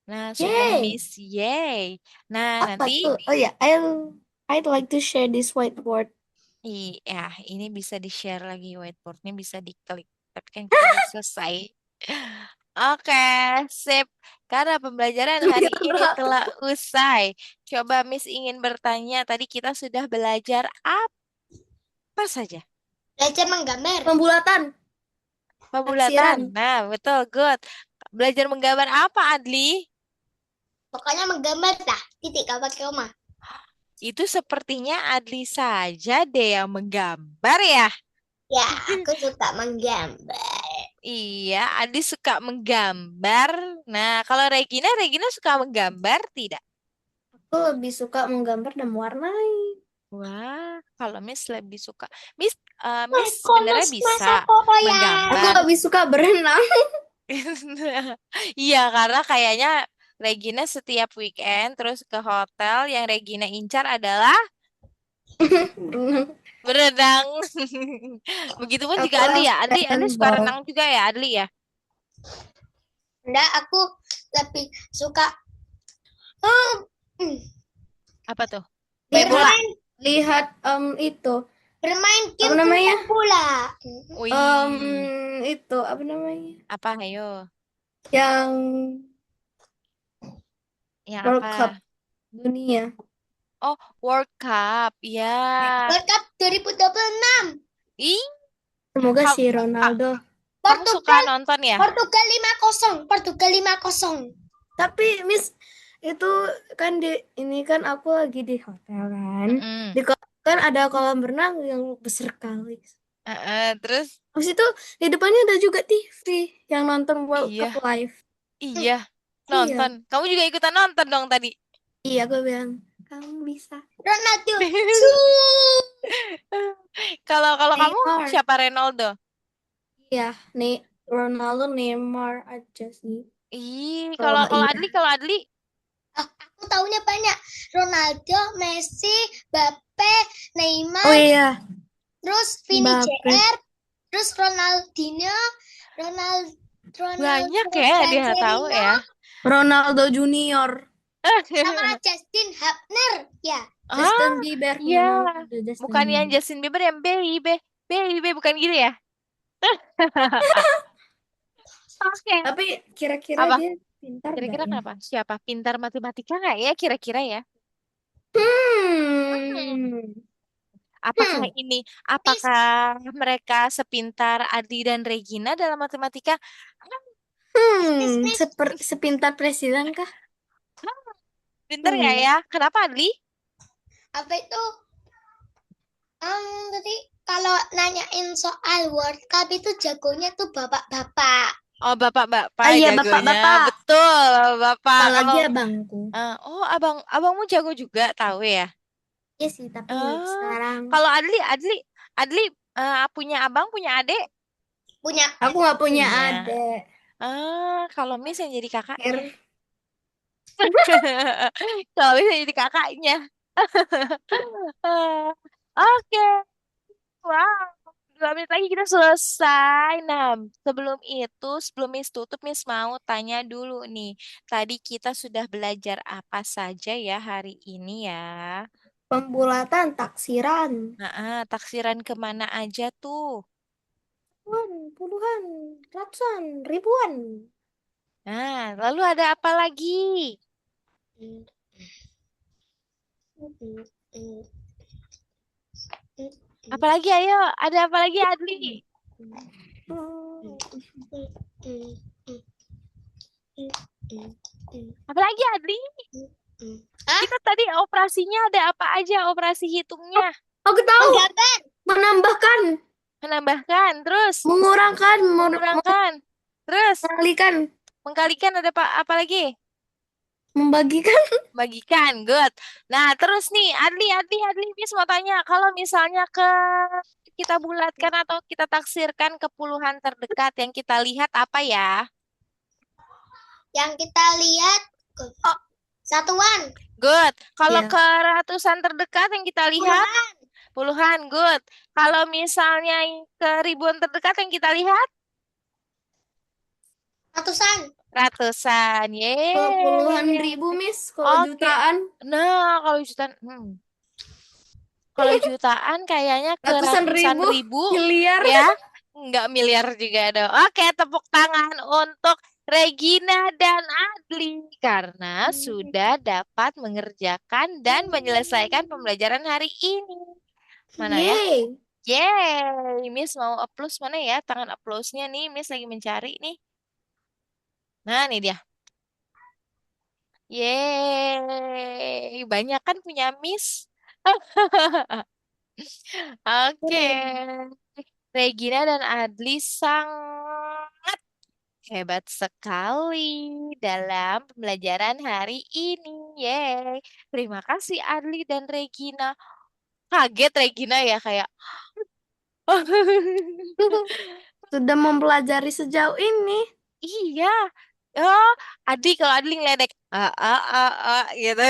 Nah, sudah Yay! Miss Yeay. Nah, Apa nanti tuh? Oh ya, I'd like to share this whiteboard. iya, ini bisa di-share lagi whiteboardnya bisa diklik. Tapi kan kita udah selesai. Oke, sip. Karena pembelajaran hari ini 900. telah usai. Coba Miss ingin bertanya, tadi kita sudah belajar apa saja? Belajar menggambar. Pembulatan, Pembulatan. taksiran. Nah, betul, good. Belajar menggambar apa, Adli? Pokoknya menggambar dah. Titik gak pakai koma. Itu sepertinya Adli saja deh yang menggambar ya. Ya, aku suka menggambar. Iya, Adli suka menggambar. Nah, kalau Regina, Regina suka menggambar tidak? Aku lebih suka menggambar dan mewarnai. Wah, kalau Miss lebih suka. Miss, Wah, Miss sebenarnya kolos bisa masa Korea. Aku menggambar. lebih suka berenang. Iya, karena kayaknya Regina setiap weekend terus ke hotel yang Regina incar adalah Berenang. berenang. Begitupun Aku juga Adli ya. Adli suka Aspenball. renang juga ya, Adli ya. Enggak, aku lebih suka hmm, Apa tuh? Main bola. bermain Lihat itu bermain apa game namanya? tentang bola. Wih, Itu apa namanya? apa ayo? Yang Yang World apa? Cup dunia. Oh, World Cup. Ya. World Cup 2026. Ih, Semoga kamu, si Ronaldo. kamu suka Portugal nonton ya? Portugal 5-0. Portugal 5-0. Tapi Miss itu kan ini kan aku lagi di hotel kan. Mm-mm. Kan ada kolam renang yang besar kali. Terus, Habis itu di depannya ada juga TV yang nonton World Cup iya, live. iya, nonton. Iya, Kamu juga ikutan nonton dong tadi. iya gue bilang kamu bisa. Ronaldo. Cuu. Kalau kalau kamu Neymar. siapa Ronaldo? Iya, nih Ronaldo Neymar aja sih. Ih, Kalau kalau nggak kalau iya. Adli, Aku taunya banyak. Ronaldo, Messi, Mbappe, Neymar, Oh iya, terus Vini Mbappe. JR, terus Ronaldinho, Ronald banyak Ronaldo ya dia tahu Nazario, ya. Ronaldo Junior, sama Justin Hubner. Ya, Ah, Justin Bieber, iya. Ronaldo Justin Bukan yang Bieber. Justin Bieber yang Baby, Baby bukan gitu ya? Oke. Tapi kira-kira Apa? dia pintar gak Kira-kira ya? kenapa? Siapa? Pintar matematika nggak ya? Kira-kira ya? Hmm. Hmm. Apakah ini, Miss, apakah mereka sepintar Adi dan Regina dalam matematika? Miss, Sepintar presiden kah? Pintar nggak ya? Kenapa Adli? apa itu? Tadi kalau nanyain soal World Cup itu jagonya tuh bapak-bapak. Oh, bapak-bapak Ah iya, jagonya. bapak-bapak. Betul, bapak. Apalagi Kalau abangku. oh, abangmu jago juga, tahu ya? Iya sih, tapi Oh, sekarang kalau Adli punya abang, punya adik? Punya. aku nggak punya Punya. adik. Kalau Miss yang jadi kakaknya. Er, Kalau Miss yang jadi kakaknya. Ah, Oke, wow. 2 menit lagi kita selesai. Nah, sebelum Miss tutup, Miss mau tanya dulu nih. Tadi kita sudah belajar apa saja ya hari ini ya? Pembulatan, taksiran. Taksiran kemana aja tuh? Puluhan, ratusan, ribuan. Nah, lalu ada apa lagi? Apalagi ayo, ada apa lagi Adli? Apalagi Adli? Kita tadi operasinya ada apa aja operasi hitungnya? Aku tahu. Menggambar. Menambahkan, Menambahkan, terus mengurangkan, mengurangan, terus mengalikan, mengkalikan ada apa lagi? membagikan. Bagikan, good. Nah, terus nih Adli, Miss mau tanya, kalau misalnya kita bulatkan atau kita taksirkan ke puluhan terdekat yang kita lihat apa ya? Yang kita lihat satuan. Good. Kalau Ya. ke ratusan terdekat yang kita lihat puluhan, good. Kalau misalnya ke ribuan terdekat yang kita lihat Ratusan. ratusan. Kalau puluhan Yeay. ribu, Miss. Kalau Oke. jutaan, Nah, kalau jutaan kayaknya ke ratusan ratusan ribu, ribu miliar. ya. Nggak miliar juga dong. Oke, tepuk tangan untuk Regina dan Adli karena sudah dapat mengerjakan dan menyelesaikan pembelajaran hari ini. Mana ya? Yeay. Yeay, Miss mau applause mana ya? Tangan applause-nya nih, Miss lagi mencari nih. Nah, nih dia. Yeay, banyak kan punya Miss. Oke. Keren. Regina dan Adli sangat hebat sekali dalam pembelajaran hari ini. Yeay. Terima kasih Adli dan Regina. Kaget Regina ya kayak. Sudah mempelajari sejauh ini. Iya. Oh, Adi kalau Adli ngeledek. Gitu.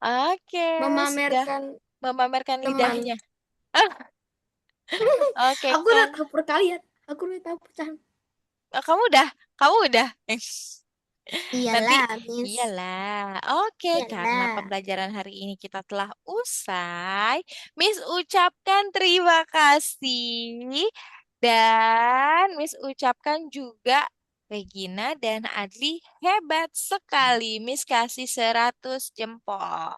Oke, sudah Memamerkan memamerkan teman. lidahnya. Oke, Aku udah kan. tahu kalian. Aku udah tahu pecahan. Kamu udah, kamu udah. Nanti Iyalah, Miss. iyalah. Oke, karena Iyalah. pembelajaran hari ini kita telah usai, Miss ucapkan terima kasih dan Miss ucapkan juga Regina dan Adli hebat sekali. Miss kasih 100 jempol.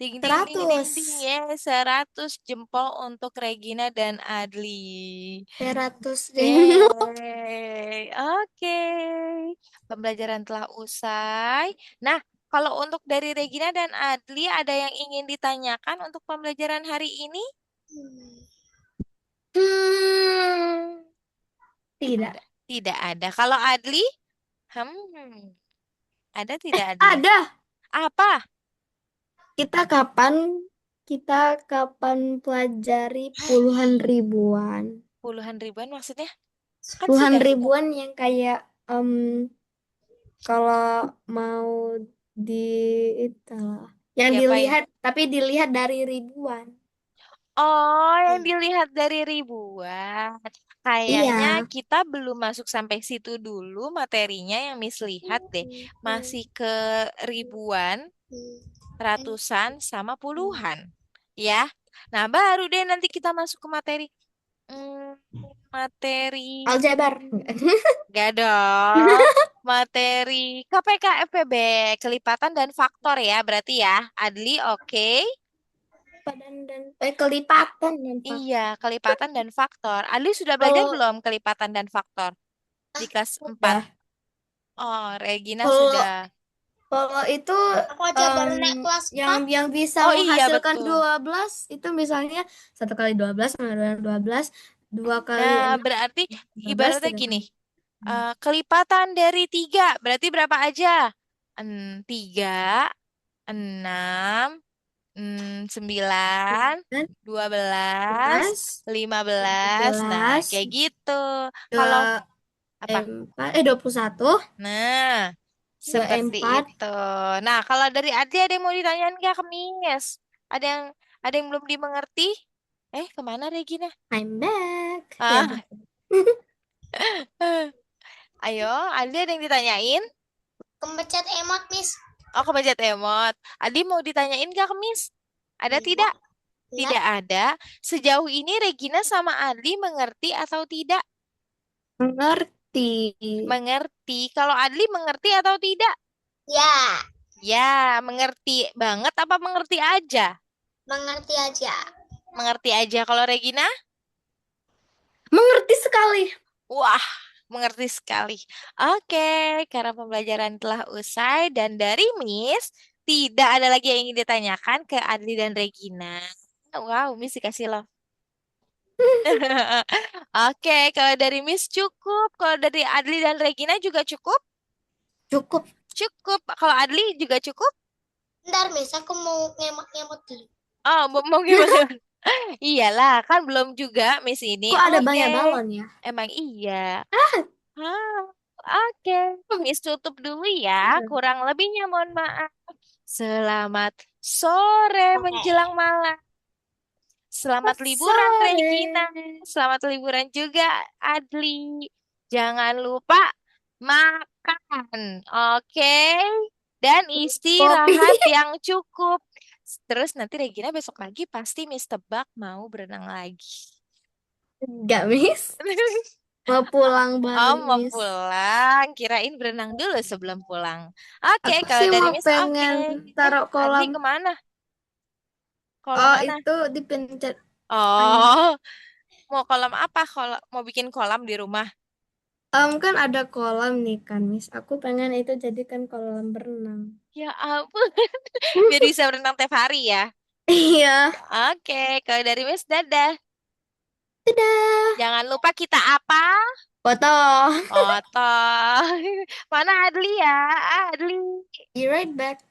Ding ding ding ding 100. ding ya, 100 jempol untuk Regina dan Adli. 100 jenggot. Yeay, oke. Pembelajaran telah usai. Nah, kalau untuk dari Regina dan Adli, ada yang ingin ditanyakan untuk pembelajaran hari ini? Hmm. Hmm, tidak. Tidak, tidak ada. Kalau Adli? Ada tidak Adli? Ada. Apa? Kita kapan kita kapan pelajari puluhan ribuan? Puluhan ribuan maksudnya? Kan Puluhan sudah. ribuan yang kayak kalau mau di itu lah. Yang Diapain? dilihat tapi dilihat dari ribuan. Oh, yang dilihat dari ribuan. Kayaknya Iya. kita belum masuk sampai situ dulu materinya yang Miss lihat deh. Masih ke ribuan, ratusan, sama puluhan. Ya. Nah, baru deh nanti kita masuk ke materi. Hmm, materi. Aljabar. Gak dong. Materi KPK FPB, kelipatan dan faktor ya. Berarti ya. Adli, oke. Dan kelipatan dan Iya, kelipatan dan faktor. Adli sudah belajar kalau belum kelipatan dan faktor di kelas 4? udah Oh, Regina kalau sudah. kalau itu Aku aja baru naik kelas yang bisa Oh iya, menghasilkan betul. 12 itu misalnya 1 kali 12 sama 12, 2 kali Nah, 6, berarti 15, ibaratnya 3 gini. kali. Kelipatan dari 3, berarti berapa aja? 3, 6, 9, 9, 12, 11, 15. Nah, 12, kayak gitu. Kalau 2, apa? 21, Nah, seperti 24. itu. Nah, kalau dari Adi ada yang mau ditanyain nggak ke Miss? Ada yang ada yang belum dimengerti? Kemana Regina? I'm back. Ya, Ah, ayo, Adi ada yang ditanyain? kemencet emot, Miss. Oh, kebaca emot. Adi mau ditanyain nggak ke Miss? Ada Tidak, tidak? tidak. Tidak ada. Sejauh ini Regina sama Adli mengerti atau tidak? mengerti. Mengerti. Kalau Adli mengerti atau tidak? Ya, Ya, mengerti banget apa mengerti aja? mengerti aja. Mengerti aja. Kalau Regina? Mengerti sekali. Wah, mengerti sekali. Oke, karena pembelajaran telah usai dan dari Miss, tidak ada lagi yang ingin ditanyakan ke Adli dan Regina. Wow, Miss dikasih love. Oke, kalau dari Miss cukup. Kalau dari Adli dan Regina juga cukup? Cukup. Cukup. Kalau Adli juga cukup? Ntar, Miss, aku mau ngemot-ngemot dulu. Oh, mau gimana? Iyalah, kan belum juga Miss ini. Kok ada Oke, banyak balon ya? emang iya. Ah, oke. Miss tutup dulu ya. Kurang lebihnya mohon maaf. Selamat sore Oke. menjelang malam. Selamat liburan Regina. Sore. Selamat liburan juga Adli. Jangan lupa makan. Oke. Dan Kopi. istirahat yang cukup. Terus nanti Regina besok pagi pasti Miss Tebak mau berenang lagi. Enggak, Miss. Mau pulang Oh, bareng, mau Miss. pulang. Kirain berenang dulu sebelum pulang. Oke, Aku kalau sih dari mau Miss, oke. pengen taruh Adli kolam. kemana? Kolam Oh, mana? itu dipencet. Air. Oh, mau kolam apa? Mau bikin kolam di rumah? Kan ada kolam nih kan, Miss. Aku pengen itu jadikan kolam berenang. Ya ampun, biar bisa berenang tiap hari ya. Iya. Oke, kalau dari Miss, dadah. Dadah. Jangan lupa kita apa? Foto. Otoh. Mana Adli ya? Adli. Be right back.